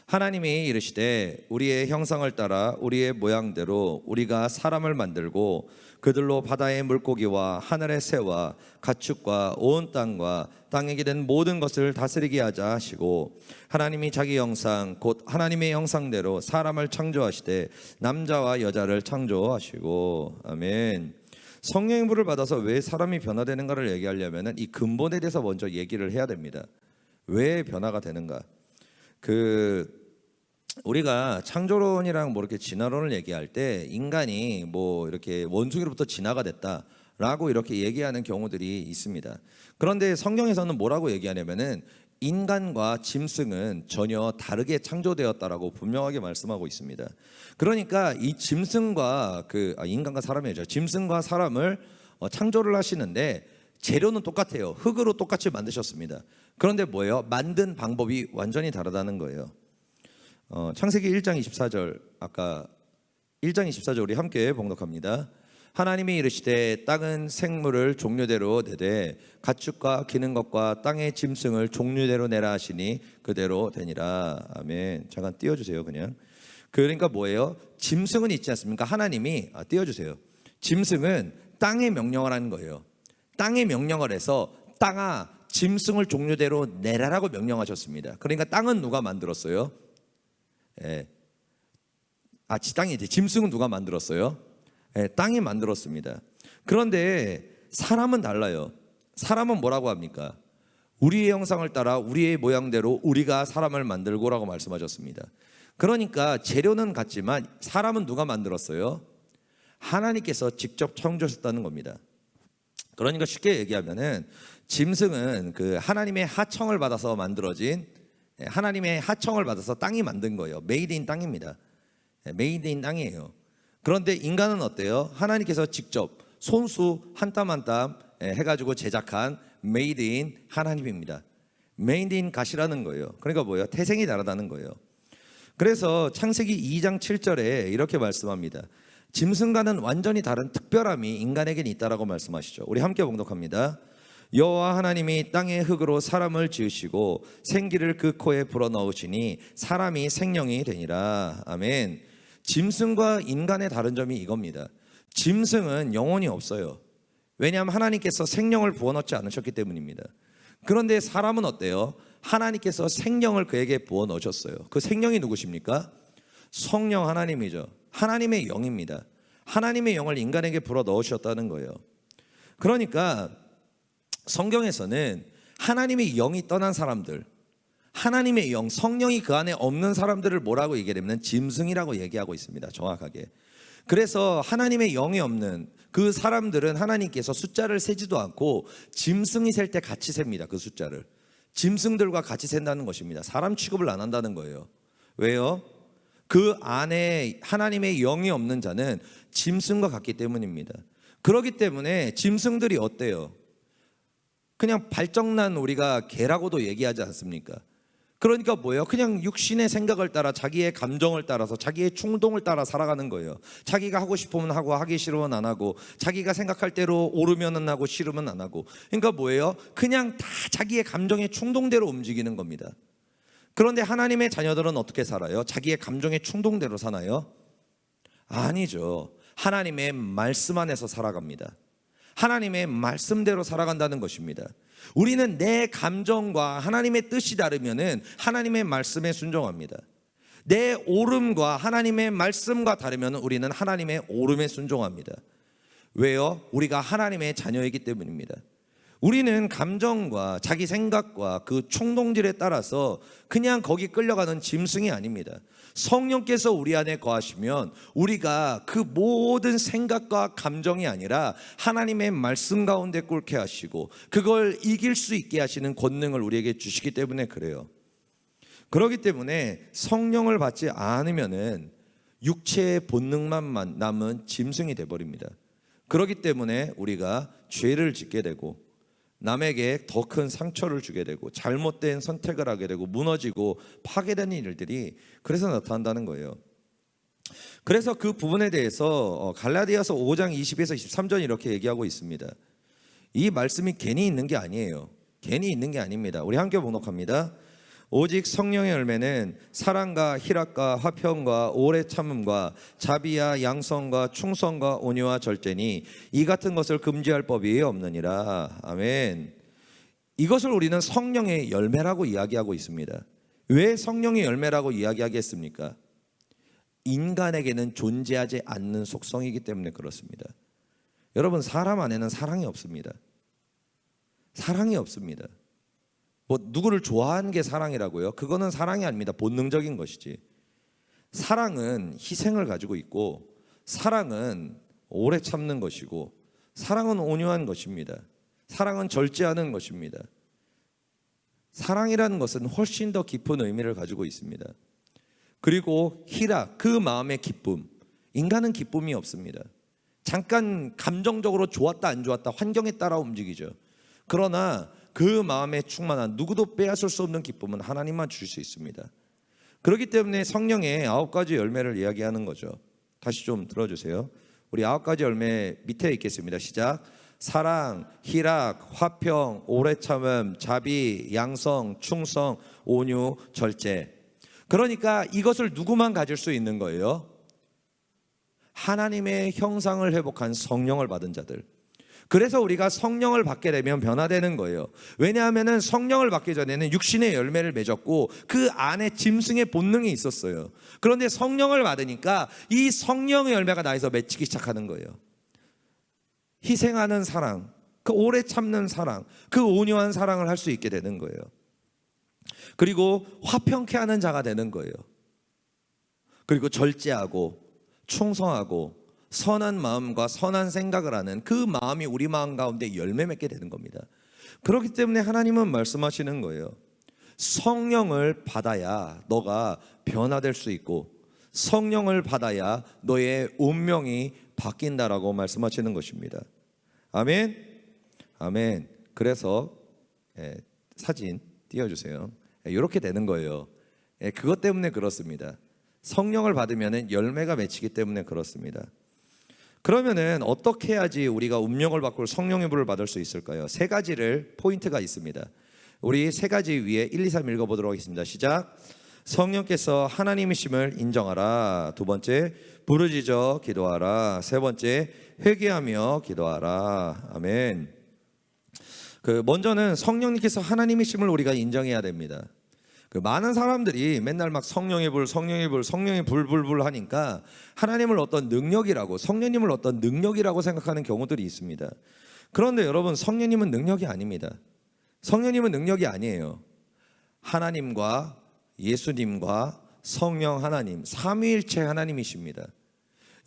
하나님이 이르시되 우리의 형상을 따라 우리의 모양대로 우리가 사람을 만들고 그들로 바다의 물고기와 하늘의 새와 가축과 온 땅과 땅에 기는 모든 것을 다스리게 하자 하시고 하나님이 자기 형상 곧 하나님의 형상대로 사람을 창조하시되 남자와 여자를 창조하시고 아멘. 성령의 불을 받아서 왜 사람이 변화되는가를 얘기하려면 이 근본에 대해서 먼저 얘기를 해야 됩니다. 왜 변화가 되는가? 우리가 창조론이랑 뭐 이렇게 진화론을 얘기할 때 인간이 뭐 이렇게 원숭이로부터 진화가 됐다 라고 이렇게 얘기하는 경우들이 있습니다. 그런데 성경에서는 뭐라고 얘기하냐면은 인간과 짐승은 전혀 다르게 창조되었다라고 분명하게 말씀하고 있습니다. 그러니까 이 짐승과 인간과 사람이죠. 짐승과 사람을 창조를 하시는데 재료는 똑같아요. 흙으로 똑같이 만드셨습니다. 그런데 뭐예요? 만든 방법이 완전히 다르다는 거예요. 창세기 1장 24절, 아까 1장 24절 우리 함께 봉독합니다. 하나님이 이르시되 땅은 생물을 종류대로 내되 가축과 기는 것과 땅의 짐승을 종류대로 내라 하시니 그대로 되니라. 아멘. 잠깐 띄워주세요. 그냥. 그러니까 뭐예요? 짐승은 있지 않습니까? 하나님이 띄워주세요. 짐승은 땅의 명령을 하는 거예요. 땅의 명령을 해서 땅아 짐승을 종류대로 내라라고 명령하셨습니다. 그러니까 땅은 누가 만들었어요? 땅이지. 짐승은 누가 만들었어요? 땅이 만들었습니다. 그런데 사람은 달라요. 사람은 뭐라고 합니까? 우리의 형상을 따라 우리의 모양대로 우리가 사람을 만들고라고 말씀하셨습니다. 그러니까 재료는 같지만 사람은 누가 만들었어요? 하나님께서 직접 창조하셨다는 겁니다. 그러니까 쉽게 얘기하면은 짐승은 하나님의 하청을 받아서 만들어진, 하나님의 하청을 받아서 땅이 만든 거예요. 메이드 인 땅입니다. 메이드 인 땅이에요. 그런데 인간은 어때요? 하나님께서 직접 손수 한 땀 한 땀 해가지고 제작한 메이드 인 하나님입니다. 메이드 인 갓이라는 거예요. 그러니까 뭐예요? 태생이 다르다는 거예요. 그래서 창세기 2장 7절에 이렇게 말씀합니다. 짐승과는 완전히 다른 특별함이 인간에게는 있다라고 말씀하시죠. 우리 함께 봉독합니다. 여호와 하나님이 땅의 흙으로 사람을 지으시고 생기를 그 코에 불어넣으시니 사람이 생명이 되니라. 아멘. 짐승과 인간의 다른 점이 이겁니다. 짐승은 영혼이 없어요. 왜냐하면 하나님께서 생명을 부어넣지 않으셨기 때문입니다. 그런데 사람은 어때요? 하나님께서 생명을 그에게 부어넣으셨어요. 그 생명이 누구십니까? 성령 하나님이죠. 하나님의 영입니다. 하나님의 영을 인간에게 불어넣으셨다는 거예요. 그러니까 성경에서는 하나님의 영이 떠난 사람들, 하나님의 영, 성령이 그 안에 없는 사람들을 뭐라고 얘기하냐면 짐승이라고 얘기하고 있습니다. 정확하게. 그래서 하나님의 영이 없는 그 사람들은 하나님께서 숫자를 세지도 않고 짐승이 셀 때 같이 셉니다. 그 숫자를. 짐승들과 같이 센다는 것입니다. 사람 취급을 안 한다는 거예요. 왜요? 그 안에 하나님의 영이 없는 자는 짐승과 같기 때문입니다. 그렇기 때문에 짐승들이 어때요? 그냥 발정난 우리가 개라고도 얘기하지 않습니까? 그러니까 뭐예요? 그냥 육신의 생각을 따라 자기의 감정을 따라서 자기의 충동을 따라 살아가는 거예요. 자기가 하고 싶으면 하고 하기 싫으면 안 하고 자기가 생각할 대로 오르면은 하고 싫으면 안 하고. 그러니까 뭐예요? 그냥 다 자기의 감정의 충동대로 움직이는 겁니다. 그런데 하나님의 자녀들은 어떻게 살아요? 자기의 감정의 충동대로 사나요? 아니죠. 하나님의 말씀 안에서 살아갑니다. 하나님의 말씀대로 살아간다는 것입니다. 우리는 내 감정과 하나님의 뜻이 다르면은 하나님의 말씀에 순종합니다. 내 오름과 하나님의 말씀과 다르면 우리는 하나님의 오름에 순종합니다. 왜요? 우리가 하나님의 자녀이기 때문입니다. 우리는 감정과 자기 생각과 그 충동들에 따라서 그냥 거기 끌려가는 짐승이 아닙니다. 성령께서 우리 안에 거하시면 우리가 그 모든 생각과 감정이 아니라 하나님의 말씀 가운데 꿇게 하시고 그걸 이길 수 있게 하시는 권능을 우리에게 주시기 때문에 그래요. 그렇기 때문에 성령을 받지 않으면은 육체의 본능만 남은 짐승이 되어버립니다. 그렇기 때문에 우리가 죄를 짓게 되고 남에게 더 큰 상처를 주게 되고 잘못된 선택을 하게 되고 무너지고 파괴되는 일들이 그래서 나타난다는 거예요. 그래서 그 부분에 대해서 갈라디아서 5장 20에서 23절 이렇게 얘기하고 있습니다. 이 말씀이 괜히 있는 게 아니에요. 괜히 있는 게 아닙니다. 우리 함께 봉독합니다. 오직 성령의 열매는 사랑과 희락과 화평과 오래 참음과 자비와 양성과 충성과 온유와 절제니 이 같은 것을 금지할 법이 없느니라. 아멘. 이것을 우리는 성령의 열매라고 이야기하고 있습니다. 왜 성령의 열매라고 이야기하겠습니까? 인간에게는 존재하지 않는 속성이기 때문에 그렇습니다. 여러분, 사람 안에는 사랑이 없습니다. 사랑이 없습니다. 뭐 누구를 좋아하는 게 사랑이라고요? 그거는 사랑이 아닙니다. 본능적인 것이지. 사랑은 희생을 가지고 있고 사랑은 오래 참는 것이고 사랑은 온유한 것입니다. 사랑은 절제하는 것입니다. 사랑이라는 것은 훨씬 더 깊은 의미를 가지고 있습니다. 그리고 희락, 그 마음의 기쁨. 인간은 기쁨이 없습니다. 잠깐 감정적으로 좋았다 안 좋았다 환경에 따라 움직이죠. 그러나 그 마음에 충만한 누구도 빼앗을 수 없는 기쁨은 하나님만 주실 수 있습니다. 그렇기 때문에 성령의 9가지 열매를 이야기하는 거죠. 다시 좀 들어주세요. 우리 9가지 열매 밑에 있겠습니다. 시작. 사랑, 희락, 화평, 오래 참음, 자비, 양성, 충성, 온유, 절제. 그러니까 이것을 누구만 가질 수 있는 거예요? 하나님의 형상을 회복한 성령을 받은 자들. 그래서 우리가 성령을 받게 되면 변화되는 거예요. 왜냐하면 성령을 받기 전에는 육신의 열매를 맺었고 그 안에 짐승의 본능이 있었어요. 그런데 성령을 받으니까 이 성령의 열매가 나에서 맺히기 시작하는 거예요. 희생하는 사랑, 그 오래 참는 사랑, 그 온유한 사랑을 할 수 있게 되는 거예요. 그리고 화평케 하는 자가 되는 거예요. 그리고 절제하고 충성하고 선한 마음과 선한 생각을 하는 그 마음이 우리 마음 가운데 열매 맺게 되는 겁니다. 그렇기 때문에 하나님은 말씀하시는 거예요. 성령을 받아야 너가 변화될 수 있고 성령을 받아야 너의 운명이 바뀐다라고 말씀하시는 것입니다. 아멘. 아멘. 그래서 사진 띄워주세요. 이렇게 되는 거예요. 그것 때문에 그렇습니다. 성령을 받으면 열매가 맺히기 때문에 그렇습니다. 그러면은 어떻게 해야지 우리가 운명을 바꿀 성령의 불을 받을 수 있을까요? 3가지를 포인트가 있습니다. 우리 3가지 위에 1, 2, 3 읽어보도록 하겠습니다. 시작. 성령께서 하나님이심을 인정하라. 2번째, 부르짖어 기도하라. 3번째, 회개하며 기도하라. 아멘. 먼저는 성령님께서 하나님이심을 우리가 인정해야 됩니다. 많은 사람들이 맨날 막 성령의 불, 성령의 불, 성령의 불 하니까 하나님을 어떤 능력이라고, 성령님을 어떤 능력이라고 생각하는 경우들이 있습니다. 그런데 여러분, 성령님은 능력이 아닙니다. 성령님은 능력이 아니에요. 하나님과 예수님과 성령 하나님, 삼위일체 하나님이십니다.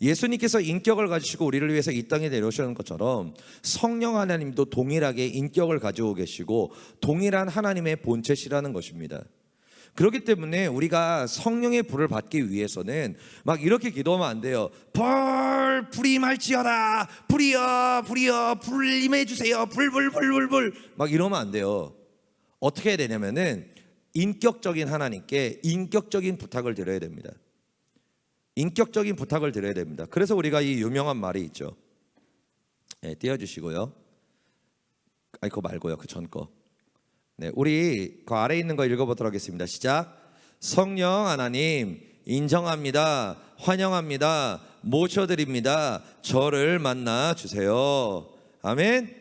예수님께서 인격을 가지시고 우리를 위해서 이 땅에 내려오시는 것처럼 성령 하나님도 동일하게 인격을 가지고 계시고 동일한 하나님의 본체시라는 것입니다. 그렇기 때문에 우리가 성령의 불을 받기 위해서는 막 이렇게 기도하면 안 돼요. 불이 임할지어다. 불이여 불이여 불 임해주세요. 불 막 이러면 안 돼요. 어떻게 해야 되냐면은 인격적인 하나님께 인격적인 부탁을 드려야 됩니다. 인격적인 부탁을 드려야 됩니다. 그래서 우리가 이 유명한 말이 있죠. 띄워주시고요. 아니 그거 말고요. 그 전 거. 우리 그 아래에 있는 거 읽어보도록 하겠습니다. 시작. 성령 하나님 인정합니다. 환영합니다. 모셔드립니다. 저를 만나 주세요. 아멘.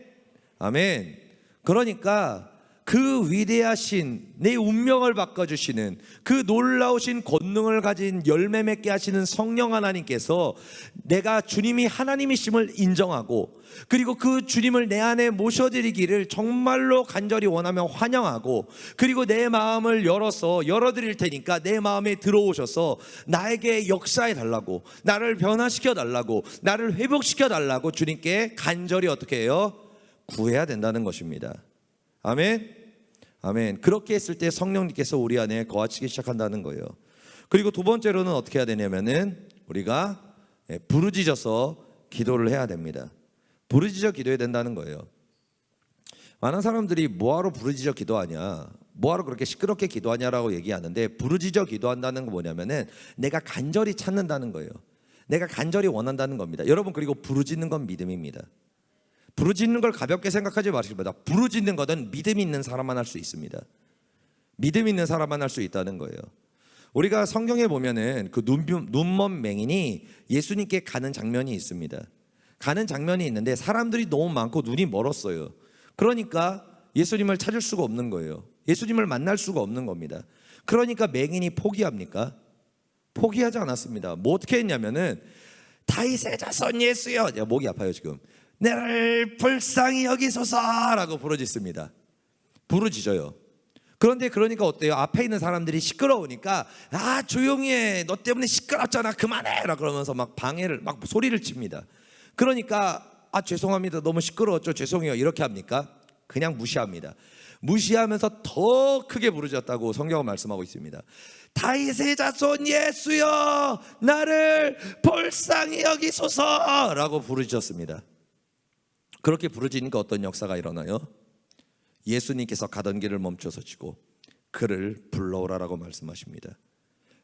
아멘. 그러니까 그 위대하신 내 운명을 바꿔주시는 그 놀라우신 권능을 가진 열매 맺게 하시는 성령 하나님께서 내가 주님이 하나님이심을 인정하고 그리고 그 주님을 내 안에 모셔드리기를 정말로 간절히 원하며 환영하고 그리고 내 마음을 열어드릴 테니까 내 마음에 들어오셔서 나에게 역사해 달라고, 나를 변화시켜 달라고, 나를 회복시켜 달라고 주님께 간절히 어떻게 해요? 구해야 된다는 것입니다. 아멘. 아멘. 그렇게 했을 때 성령님께서 우리 안에 거하시기 시작한다는 거예요. 그리고 2번째로는 어떻게 해야 되냐면은 우리가 부르짖어서 기도를 해야 됩니다. 부르짖어 기도해야 된다는 거예요. 많은 사람들이 뭐하러 부르짖어 기도하냐, 뭐하러 그렇게 시끄럽게 기도하냐라고 얘기하는데, 부르짖어 기도한다는 건 뭐냐면은 내가 간절히 찾는다는 거예요. 내가 간절히 원한다는 겁니다. 여러분, 그리고 부르짖는 건 믿음입니다. 부르짖는 걸 가볍게 생각하지 마시기보다 부르짖는 것은 믿음 있는 사람만 할 수 있습니다. 믿음 있는 사람만 할 수 있다는 거예요. 우리가 성경에 보면은 그 눈먼 맹인이 예수님께 가는 장면이 있습니다. 가는 장면이 있는데 사람들이 너무 많고 눈이 멀었어요. 그러니까 예수님을 찾을 수가 없는 거예요. 예수님을 만날 수가 없는 겁니다. 그러니까 맹인이 포기합니까? 포기하지 않았습니다. 뭐 어떻게 했냐면은 다윗의 자손 예수여, 목이 아파요 지금. 나를 불쌍히 여기소서라고 부르짖습니다. 부르짖어요. 그런데 그러니까 어때요? 앞에 있는 사람들이 시끄러우니까 조용히 해, 너 때문에 시끄럽잖아, 그만해 라 그러면서 막 방해를, 막 소리를 칩니다. 그러니까 죄송합니다, 너무 시끄러웠죠, 죄송해요, 이렇게 합니까? 그냥 무시합니다. 무시하면서 더 크게 부르짖었다고 성경은 말씀하고 있습니다. 다윗의 자손 예수여 나를 불쌍히 여기소서라고 부르짖었습니다. 그렇게 부르짖으니까 어떤 역사가 일어나요? 예수님께서 가던 길을 멈춰서시고 그를 불러오라라고 말씀하십니다.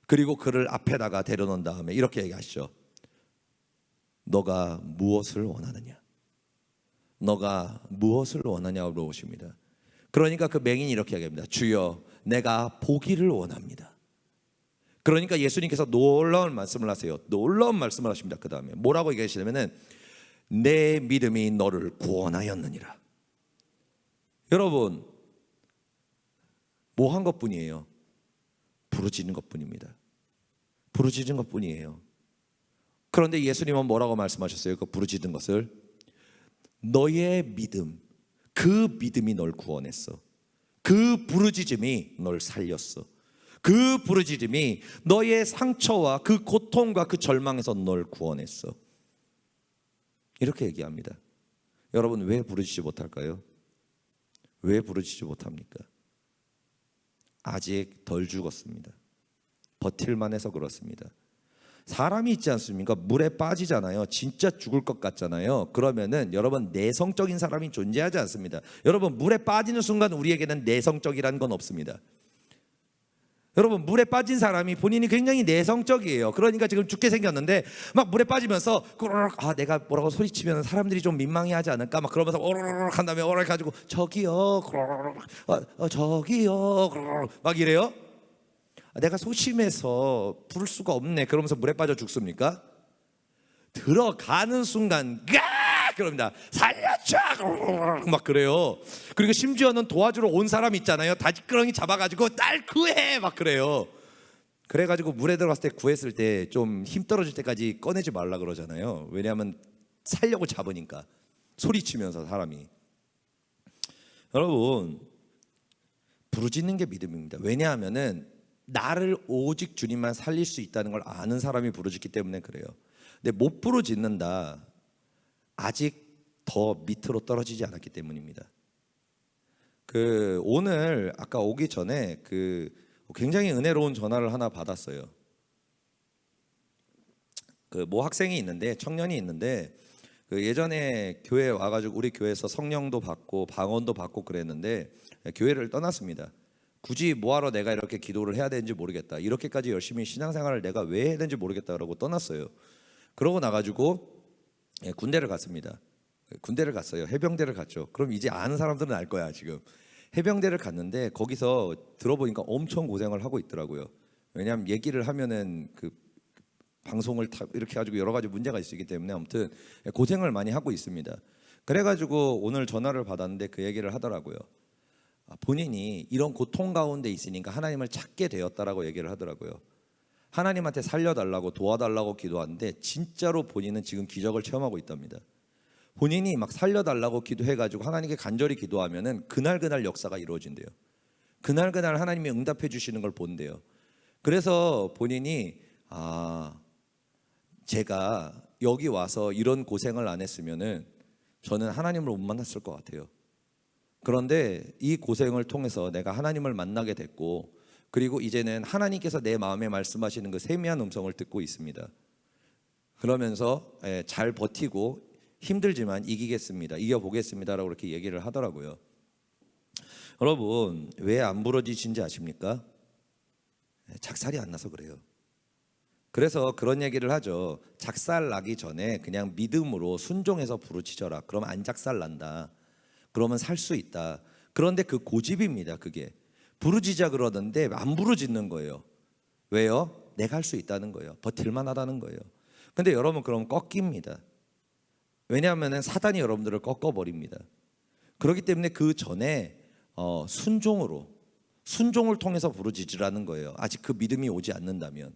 그리고 그를 앞에다가 데려놓은 다음에 이렇게 얘기하시죠. 너가 무엇을 원하느냐? 너가 무엇을 원하냐고 물어보십니다. 그러니까 그 맹인이 이렇게 얘기합니다. 주여 내가 보기를 원합니다. 그러니까 예수님께서 놀라운 말씀을 하세요. 놀라운 말씀을 하십니다. 그 다음에 뭐라고 얘기하시냐면은 내 믿음이 너를 구원하였느니라. 여러분 뭐 한 것뿐이에요? 부르짖는 것뿐입니다. 부르짖은 것뿐이에요. 그런데 예수님은 뭐라고 말씀하셨어요? 그 부르짖은 것을 너의 믿음, 그 믿음이 널 구원했어. 그 부르짖음이 널 살렸어. 그 부르짖음이 너의 상처와 그 고통과 그 절망에서 널 구원했어. 이렇게 얘기합니다. 여러분 왜 부르짖지 못할까요? 왜 부르짖지 못합니까? 아직 덜 죽었습니다. 버틸만 해서 그렇습니다. 사람이 있지 않습니까? 물에 빠지잖아요. 진짜 죽을 것 같잖아요. 그러면은 여러분 내성적인 사람이 존재하지 않습니다. 여러분 물에 빠지는 순간 우리에게는 내성적이라는 건 없습니다. 여러분 물에 빠진 사람이 본인이 굉장히 내성적이에요. 그러니까 지금 죽게 생겼는데 막 물에 빠지면서 내가 뭐라고 소리치면 사람들이 좀 민망해하지 않을까 막 그러면서 오르륵 한 다음에 오르륵 가지고 저기요 저기요 막 이래요. 내가 소심해서 부를 수가 없네 그러면서 물에 빠져 죽습니까? 들어가는 순간 그럽니다. 살려줘 막 그래요. 그리고 심지어는 도와주러 온 사람 있잖아요. 다지끄러기 잡아가지고 날 구해 막 그래요. 그래가지고 물에 들어갔을 때 구했을 때 좀 힘 떨어질 때까지 꺼내지 말라 그러잖아요. 왜냐하면 살려고 잡으니까 소리치면서 사람이. 여러분 부르짖는 게 믿음입니다. 왜냐하면은 나를 오직 주님만 살릴 수 있다는 걸 아는 사람이 부르짖기 때문에 그래요. 근데 못 부르짖는다. 아직 더 밑으로 떨어지지 않았기 때문입니다. 오늘 아까 오기 전에 굉장히 은혜로운 전화를 하나 받았어요. 모 학생이 있는데 청년이 있는데 예전에 교회에 와가지고 우리 교회에서 성령도 받고 방언도 받고 그랬는데 교회를 떠났습니다. 굳이 뭐하러 내가 이렇게 기도를 해야 되는지 모르겠다. 이렇게까지 열심히 신앙생활을 내가 왜 해야 되는지 모르겠다라고 떠났어요. 그러고 나가지고 군대를 갔습니다. 군대를 갔어요. 해병대를 갔죠. 그럼 이제 아는 사람들은 알 거야 지금. 해병대를 갔는데 거기서 들어보니까 엄청 고생을 하고 있더라고요. 왜냐하면 얘기를 하면은 방송을 이렇게 가지고 여러 가지 문제가 있기 때문에 아무튼 고생을 많이 하고 있습니다. 그래가지고 오늘 전화를 받았는데 그 얘기를 하더라고요. 본인이 이런 고통 가운데 있으니까 하나님을 찾게 되었다라고 얘기를 하더라고요. 하나님한테 살려달라고 도와달라고 기도하는데 진짜로 본인은 지금 기적을 체험하고 있답니다. 본인이 막 살려달라고 기도해가지고 하나님께 간절히 기도하면은 그날 역사가 이루어진대요. 그날 하나님이 응답해 주시는 걸 본대요. 그래서 본인이 제가 여기 와서 이런 고생을 안 했으면은 저는 하나님을 못 만났을 것 같아요. 그런데 이 고생을 통해서 내가 하나님을 만나게 됐고 그리고 이제는 하나님께서 내 마음에 말씀하시는 그 세미한 음성을 듣고 있습니다. 그러면서 잘 버티고 힘들지만 이기겠습니다. 이겨보겠습니다라고 이렇게 얘기를 하더라고요. 여러분 왜 안 부러지신지 아십니까? 작살이 안 나서 그래요. 그래서 그런 얘기를 하죠. 작살 나기 전에 그냥 믿음으로 순종해서 부르짖어라. 그러면 안 작살 난다. 그러면 살 수 있다. 그런데 그 고집입니다. 그게 부르짖자 그러는데 안 부르짖는 거예요. 왜요? 내가 할 수 있다는 거예요. 버틸만 하다는 거예요. 근데 여러분 그럼 꺾입니다. 왜냐하면 사단이 여러분들을 꺾어버립니다. 그렇기 때문에 그 전에 순종을 통해서 부르짖으라는 거예요. 아직 그 믿음이 오지 않는다면.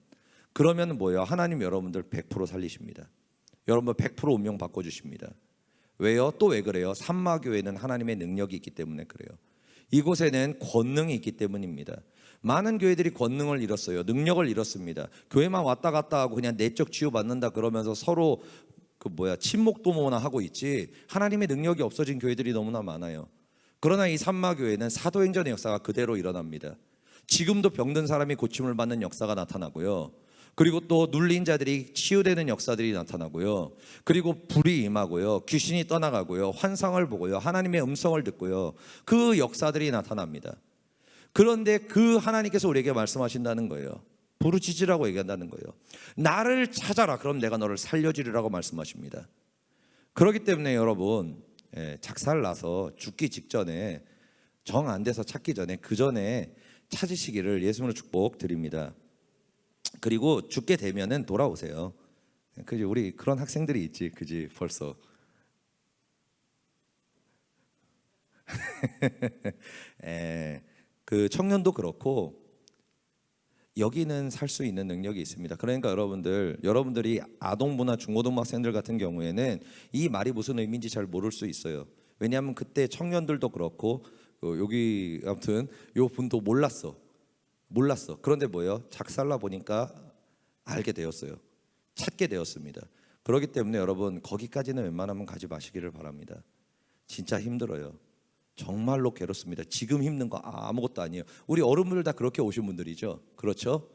그러면 뭐예요? 하나님 여러분들 100% 살리십니다. 여러분 100% 운명 바꿔주십니다. 왜요? 또 왜 그래요? 산마교회는 하나님의 능력이 있기 때문에 그래요. 이곳에는 권능이 있기 때문입니다. 많은 교회들이 권능을 잃었어요. 능력을 잃었습니다. 교회만 왔다 갔다 하고 그냥 내적 치유받는다 그러면서 서로 친목 도모나 하고 있지 하나님의 능력이 없어진 교회들이 너무나 많아요. 그러나 이 산마교회는 사도행전의 역사가 그대로 일어납니다. 지금도 병든 사람이 고침을 받는 역사가 나타나고요. 그리고 또 눌린 자들이 치유되는 역사들이 나타나고요. 그리고 불이 임하고요. 귀신이 떠나가고요. 환상을 보고요. 하나님의 음성을 듣고요. 그 역사들이 나타납니다. 그런데 그 하나님께서 우리에게 말씀하신다는 거예요. 부르짖으라고 얘기한다는 거예요. 나를 찾아라. 그럼 내가 너를 살려주리라고 말씀하십니다. 그렇기 때문에 여러분, 작살나서 죽기 직전에, 정 안 돼서 찾기 전에, 그 전에 찾으시기를 예수님으로 축복드립니다. 그리고 죽게 되면은 돌아오세요. 그지? 우리 그런 학생들이 있지, 그지? 벌써. 그 청년도 그렇고 여기는 살 수 있는 능력이 있습니다. 그러니까 여러분들이 아동부나 중고등부 학생들 같은 경우에는 이 말이 무슨 의미인지 잘 모를 수 있어요. 왜냐하면 그때 청년들도 그렇고 여기 아무튼 요 분도 몰랐어. 그런데 뭐예요? 작살나 보니까 알게 되었어요. 찾게 되었습니다. 그렇기 때문에 여러분 거기까지는 웬만하면 가지 마시기를 바랍니다. 진짜 힘들어요. 정말로 괴롭습니다. 지금 힘든 거 아무것도 아니에요. 우리 어른분들 다 그렇게 오신 분들이죠. 그렇죠?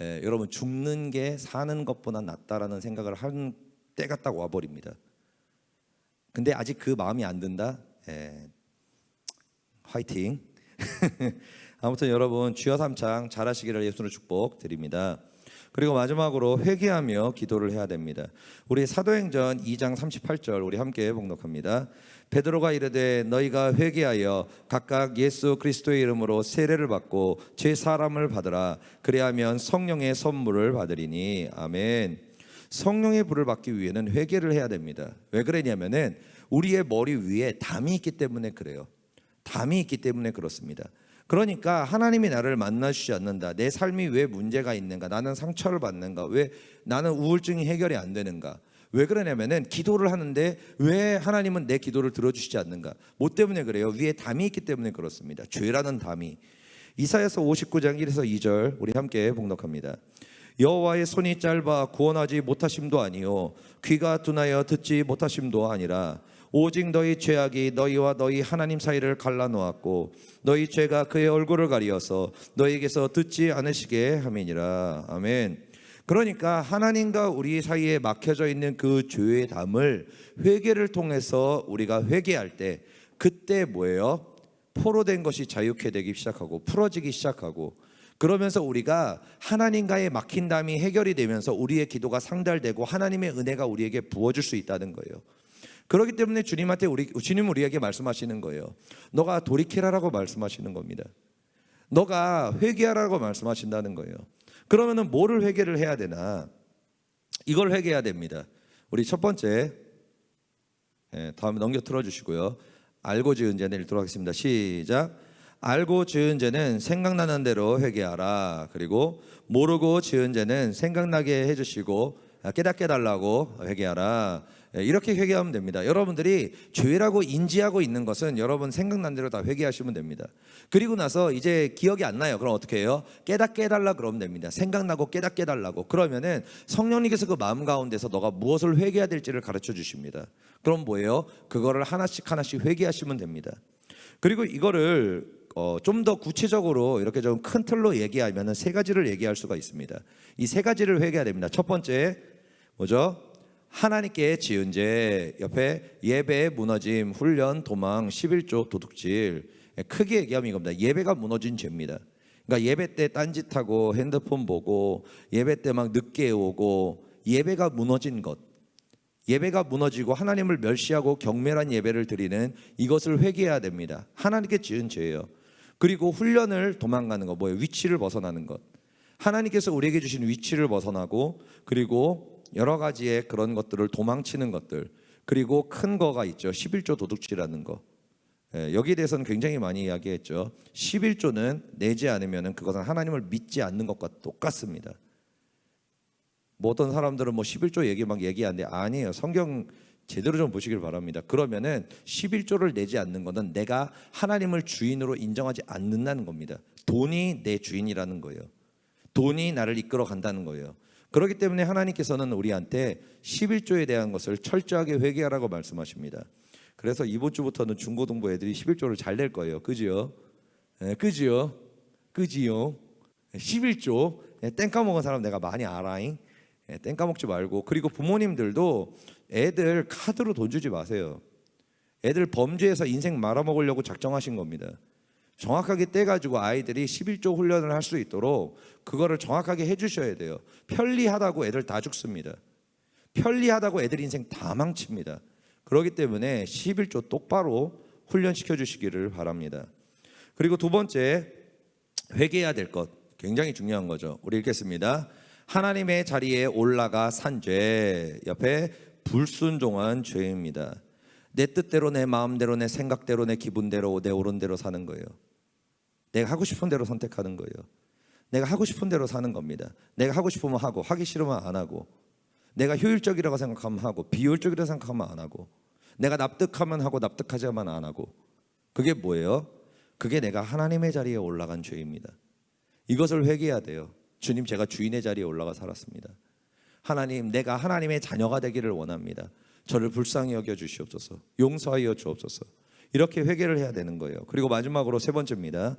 여러분 죽는 게 사는 것보다 낫다라는 생각을 한 때가 딱 와버립니다. 근데 아직 그 마음이 안 든다? 화이팅! 아무튼 여러분 주여 삼창 잘하시기를 예수로 축복드립니다. 그리고 마지막으로 회개하며 기도를 해야 됩니다. 우리 사도행전 2장 38절 우리 함께 봉독합니다. 베드로가 이르되 너희가 회개하여 각각 예수 그리스도의 이름으로 세례를 받고 제 사람을 받으라. 그래야면 성령의 선물을 받으리니. 아멘. 성령의 불을 받기 위해는 회개를 해야 됩니다. 왜 그러냐면은 우리의 머리 위에 담이 있기 때문에 그래요. 담이 있기 때문에 그렇습니다. 그러니까 하나님이 나를 만나주지 않는다. 내 삶이 왜 문제가 있는가? 나는 상처를 받는가? 왜 나는 우울증이 해결이 안 되는가? 왜 그러냐면은 기도를 하는데 왜 하나님은 내 기도를 들어주시지 않는가? 뭐 때문에 그래요? 위에 담이 있기 때문에 그렇습니다. 죄라는 담이. 이사야서 59장 1에서 2절 우리 함께 봉독합니다. 여호와의 손이 짧아 구원하지 못하심도 아니요 귀가 둔하여 듣지 못하심도 아니라 오직 너희 죄악이 너희와 너희 하나님 사이를 갈라놓았고 너희 죄가 그의 얼굴을 가리어서 너희에게서 듣지 않으시게 함이니라. 아멘. 그러니까 하나님과 우리 사이에 막혀져 있는 그 죄의 담을 회개를 통해서 우리가 회개할 때 그때 뭐예요? 포로된 것이 자유케 되기 시작하고 풀어지기 시작하고 그러면서 우리가 하나님과의 막힌 담이 해결이 되면서 우리의 기도가 상달되고 하나님의 은혜가 우리에게 부어줄 수 있다는 거예요. 그렇기 때문에 주님한테 주님 우리에게 말씀하시는 거예요. 너가 돌이키라라고 말씀하시는 겁니다. 너가 회개하라고 말씀하신다는 거예요. 그러면은 뭐를 회개를 해야 되나? 이걸 회개해야 됩니다. 우리 첫 번째, 다음에 넘겨 틀어주시고요. 알고 지은 죄는 읽도록 하겠습니다. 시작. 알고 지은 죄는 생각나는 대로 회개하라. 그리고 모르고 지은 죄는 생각나게 해주시고 깨닫게 달라고 회개하라. 이렇게 회개하면 됩니다. 여러분들이 죄라고 인지하고 있는 것은 여러분 생각난 대로 다 회개하시면 됩니다. 그리고 나서 이제 기억이 안 나요. 그럼 어떻게 해요? 깨닫게 해달라 그러면 됩니다. 생각나고 깨닫게 해달라고. 그러면은 성령님께서 그 마음 가운데서 너가 무엇을 회개해야 될지를 가르쳐 주십니다. 그럼 뭐예요? 그거를 하나씩 회개하시면 됩니다. 그리고 이거를 좀 더 구체적으로 이렇게 좀 큰 틀로 얘기하면 세 가지를 얘기할 수가 있습니다. 이 세 가지를 회개해야 됩니다. 첫 번째 뭐죠? 하나님께 지은 죄, 옆에 예배의 무너짐, 훈련, 도망, 11조, 도둑질. 크게 얘기하면 이겁니다. 예배가 무너진 죄입니다. 그러니까 예배 때 딴짓하고 핸드폰 보고 예배 때 막 늦게 오고 예배가 무너진 것, 예배가 무너지고 하나님을 멸시하고 경멸한 예배를 드리는 이것을 회개해야 됩니다. 하나님께 지은 죄예요. 그리고 훈련을 도망가는 것, 뭐예요? 위치를 벗어나는 것. 하나님께서 우리에게 주신 위치를 벗어나고 그리고 여러 가지의 그런 것들을 도망치는 것들, 그리고 큰 거가 있죠. 11조 도둑질하는 거. 여기에 대해서는 굉장히 많이 이야기했죠. 11조는 내지 않으면 그것은 하나님을 믿지 않는 것과 똑같습니다. 뭐 어떤 사람들은 뭐 11조 얘기 막 얘기하는데 아니에요. 성경 제대로 좀 보시길 바랍니다. 그러면은 11조를 내지 않는 것은 내가 하나님을 주인으로 인정하지 않는다는 겁니다. 돈이 내 주인이라는 거예요. 돈이 나를 이끌어 간다는 거예요. 그렇기 때문에 하나님께서는 우리한테 11조에 대한 것을 철저하게 회개하라고 말씀하십니다. 그래서 이번 주부터는 중고등부 애들이 11조를 잘 낼 거예요. 그지요? 그지요? 그지요? 11조. 땡 까먹은 사람 내가 많이 알아잉. 땡 까먹지 말고. 그리고 부모님들도 애들 카드로 돈 주지 마세요. 애들 범죄해서 인생 말아먹으려고 작정하신 겁니다. 정확하게 떼가지고 아이들이 11조 훈련을 할 수 있도록 그거를 정확하게 해주셔야 돼요. 편리하다고 애들 다 죽습니다. 편리하다고 애들 인생 다 망칩니다. 그렇기 때문에 11조 똑바로 훈련시켜 주시기를 바랍니다. 그리고 두 번째, 회개해야 될 것, 굉장히 중요한 거죠. 우리 읽겠습니다. 하나님의 자리에 올라가 산 죄, 옆에 불순종한 죄입니다. 내 뜻대로, 내 마음대로, 내 생각대로, 내 기분대로, 내 옳은 대로 사는 거예요. 내가 하고 싶은 대로 선택하는 거예요. 내가 하고 싶은 대로 사는 겁니다. 내가 하고 싶으면 하고, 하기 싫으면 안 하고, 내가 효율적이라고 생각하면 하고, 비효율적이라고 생각하면 안 하고, 내가 납득하면 하고, 납득하지만 안 하고. 그게 뭐예요? 그게 내가 하나님의 자리에 올라간 죄입니다. 이것을 회개해야 돼요. 주님, 제가 주인의 자리에 올라가 살았습니다. 하나님, 내가 하나님의 자녀가 되기를 원합니다. 저를 불쌍히 여겨 주시옵소서. 용서하여 주옵소서. 이렇게 회개를 해야 되는 거예요. 그리고 마지막으로 세 번째입니다.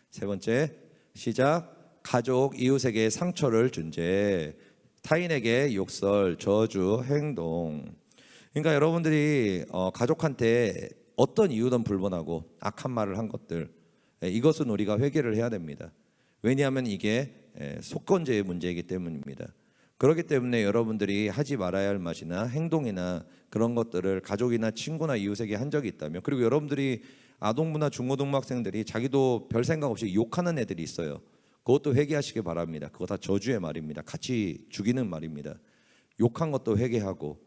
세 번째, 시작. 가족, 이웃에게 상처를 준 죄, 타인에게 욕설, 저주, 행동. 그러니까 여러분들이 가족한테 어떤 이유든 불문하고 악한 말을 한 것들, 이것은 우리가 회개를 해야 됩니다. 왜냐하면 이게 속건제의 문제이기 때문입니다. 그렇기 때문에 여러분들이 하지 말아야 할 맛이나 행동이나 그런 것들을 가족이나 친구나 이웃에게 한 적이 있다면, 그리고 여러분들이 아동부나 중고등부 학생들이 자기도 별 생각 없이 욕하는 애들이 있어요. 그것도 회개하시기 바랍니다. 그거 다 저주의 말입니다. 같이 죽이는 말입니다. 욕한 것도 회개하고,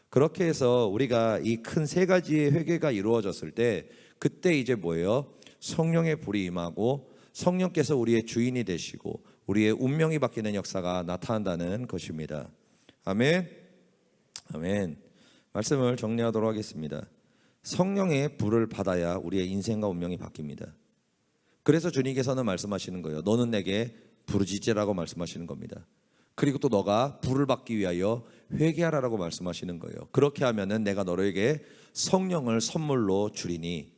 그렇게 해서 우리가 이 큰 세 가지의 회개가 이루어졌을 때, 그때 이제 뭐예요? 성령의 불이 임하고 성령께서 우리의 주인이 되시고 우리의 운명이 바뀌는 역사가 나타난다는 것입니다. 아멘. 아멘. 말씀을 정리하도록 하겠습니다. 성령의 불을 받아야 우리의 인생과 운명이 바뀝니다. 그래서 주님께서는 말씀하시는 거예요. 너는 내게 부르짖으라고 말씀하시는 겁니다. 그리고 또 너가 불을 받기 위하여 회개하라라고 말씀하시는 거예요. 그렇게 하면은 내가 너에게 성령을 선물로 주리니,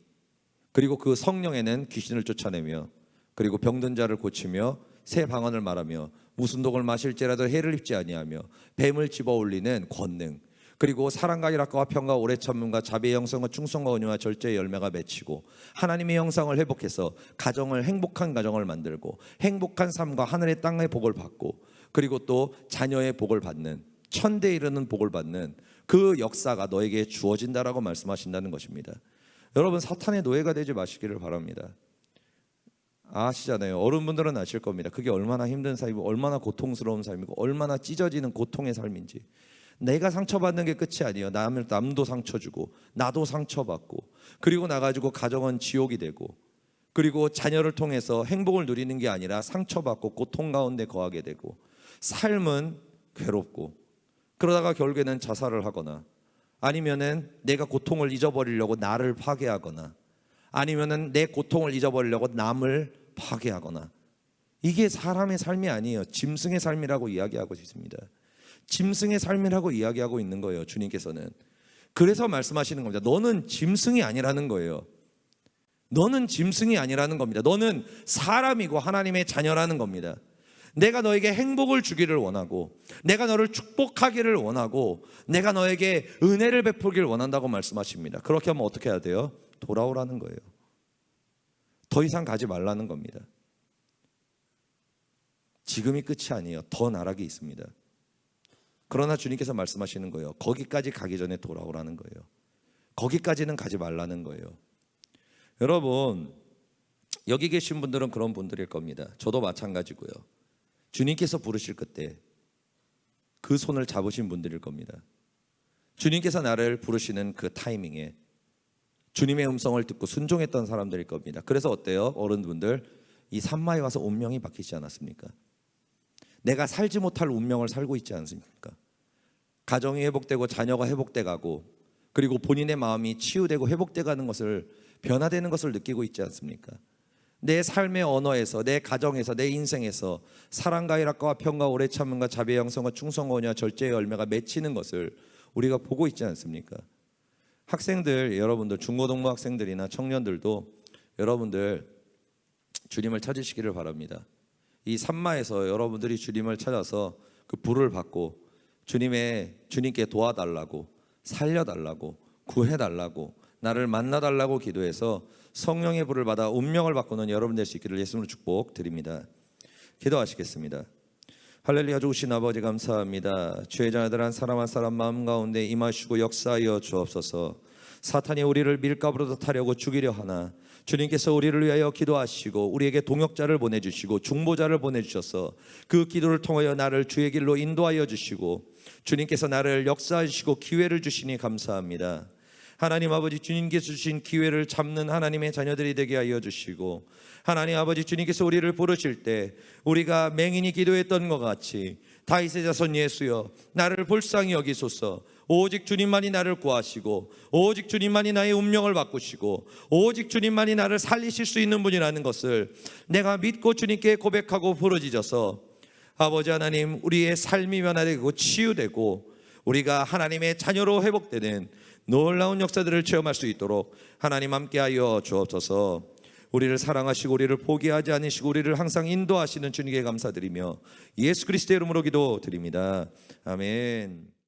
그리고 그 성령에는 귀신을 쫓아내며, 그리고 병든 자를 고치며, 새 방언을 말하며, 무슨 독을 마실지라도 해를 입지 아니하며, 뱀을 집어올리는 권능, 그리고 사랑과 희락과 평과 오래 참음과 자비의 영성과 충성과 온유와 절제의 열매가 맺히고, 하나님의 형상을 회복해서 가정을, 행복한 가정을 만들고 행복한 삶과 하늘의 땅의 복을 받고, 그리고 또 자녀의 복을 받는, 천대에 이르는 복을 받는 그 역사가 너에게 주어진다라고 말씀하신다는 것입니다. 여러분, 사탄의 노예가 되지 마시기를 바랍니다. 아시잖아요. 어른분들은 아실 겁니다. 그게 얼마나 힘든 삶이고 얼마나 고통스러운 삶이고 얼마나 찢어지는 고통의 삶인지. 내가 상처받는 게 끝이 아니에요. 남도 상처 주고 나도 상처받고, 그리고 나가지고 가정은 지옥이 되고, 그리고 자녀를 통해서 행복을 누리는 게 아니라 상처받고 고통 가운데 거하게 되고, 삶은 괴롭고, 그러다가 결국에는 자살을 하거나, 아니면은 내가 고통을 잊어버리려고 나를 파괴하거나, 아니면은 내 고통을 잊어버리려고 남을 파괴하거나. 이게 사람의 삶이 아니에요. 짐승의 삶이라고 이야기하고 있습니다. 짐승의 삶이라고 이야기하고 있는 거예요, 주님께서는. 그래서 말씀하시는 겁니다. 너는 짐승이 아니라는 거예요. 너는 짐승이 아니라는 겁니다. 너는 사람이고 하나님의 자녀라는 겁니다. 내가 너에게 행복을 주기를 원하고, 내가 너를 축복하기를 원하고, 내가 너에게 은혜를 베풀기를 원한다고 말씀하십니다. 그렇게 하면 어떻게 해야 돼요? 돌아오라는 거예요. 더 이상 가지 말라는 겁니다. 지금이 끝이 아니에요. 더 나락이 있습니다. 그러나 주님께서 말씀하시는 거예요. 거기까지 가기 전에 돌아오라는 거예요. 거기까지는 가지 말라는 거예요. 여러분, 여기 계신 분들은 그런 분들일 겁니다. 저도 마찬가지고요. 주님께서 부르실 그때 그 손을 잡으신 분들일 겁니다. 주님께서 나를 부르시는 그 타이밍에 주님의 음성을 듣고 순종했던 사람들일 겁니다. 그래서 어때요? 어른분들, 이 산마에 와서 운명이 바뀌지 않았습니까? 내가 살지 못할 운명을 살고 있지 않습니까? 가정이 회복되고 자녀가 회복돼 가고, 그리고 본인의 마음이 치유되고 회복돼 가는 것을, 변화되는 것을 느끼고 있지 않습니까? 내 삶의 언어에서, 내 가정에서, 내 인생에서 사랑과 희락과 평과 오래 참음과 자비의 양성과 충성과 온유와 절제의 열매가 맺히는 것을 우리가 보고 있지 않습니까? 학생들, 여러분들 중고등부 학생들이나 청년들도 여러분들 주님을 찾으시기를 바랍니다. 이 산마에서 여러분들이 주님을 찾아서 그 불을 받고 주님께 도와달라고, 살려달라고, 구해달라고, 나를 만나달라고 기도해서 성령의 불을 받아 운명을 바꾸는 여러분 될 수 있기를 예수님으로 축복드립니다. 기도하시겠습니다. 할렐루야. 좋으신 아버지 감사합니다. 주의 자녀들 한 사람 한 사람 마음 가운데 임하시고 역사하여 주옵소서. 사탄이 우리를 밀가부로 타려고 죽이려 하나 주님께서 우리를 위하여 기도하시고 우리에게 동역자를 보내주시고 중보자를 보내주셔서 그 기도를 통하여 나를 주의 길로 인도하여 주시고 주님께서 나를 역사하시고 기회를 주시니 감사합니다. 하나님 아버지, 주님께서 주신 기회를 잡는 하나님의 자녀들이 되게 하여 주시고, 하나님 아버지, 주님께서 우리를 부르실 때 우리가 맹인이 기도했던 것 같이 다윗의 자손 예수여 나를 불쌍히 여기소서. 오직 주님만이 나를 구하시고 오직 주님만이 나의 운명을 바꾸시고 오직 주님만이 나를 살리실 수 있는 분이라는 것을 내가 믿고 주님께 고백하고 부르짖어서 아버지 하나님, 우리의 삶이 변화되고 치유되고 우리가 하나님의 자녀로 회복되는 놀라운 역사들을 체험할 수 있도록 하나님 함께하여 주옵소서. 우리를 사랑하시고 우리를 포기하지 않으시고 우리를 항상 인도하시는 주님께 감사드리며 예수 그리스도의 이름으로 기도드립니다. 아멘.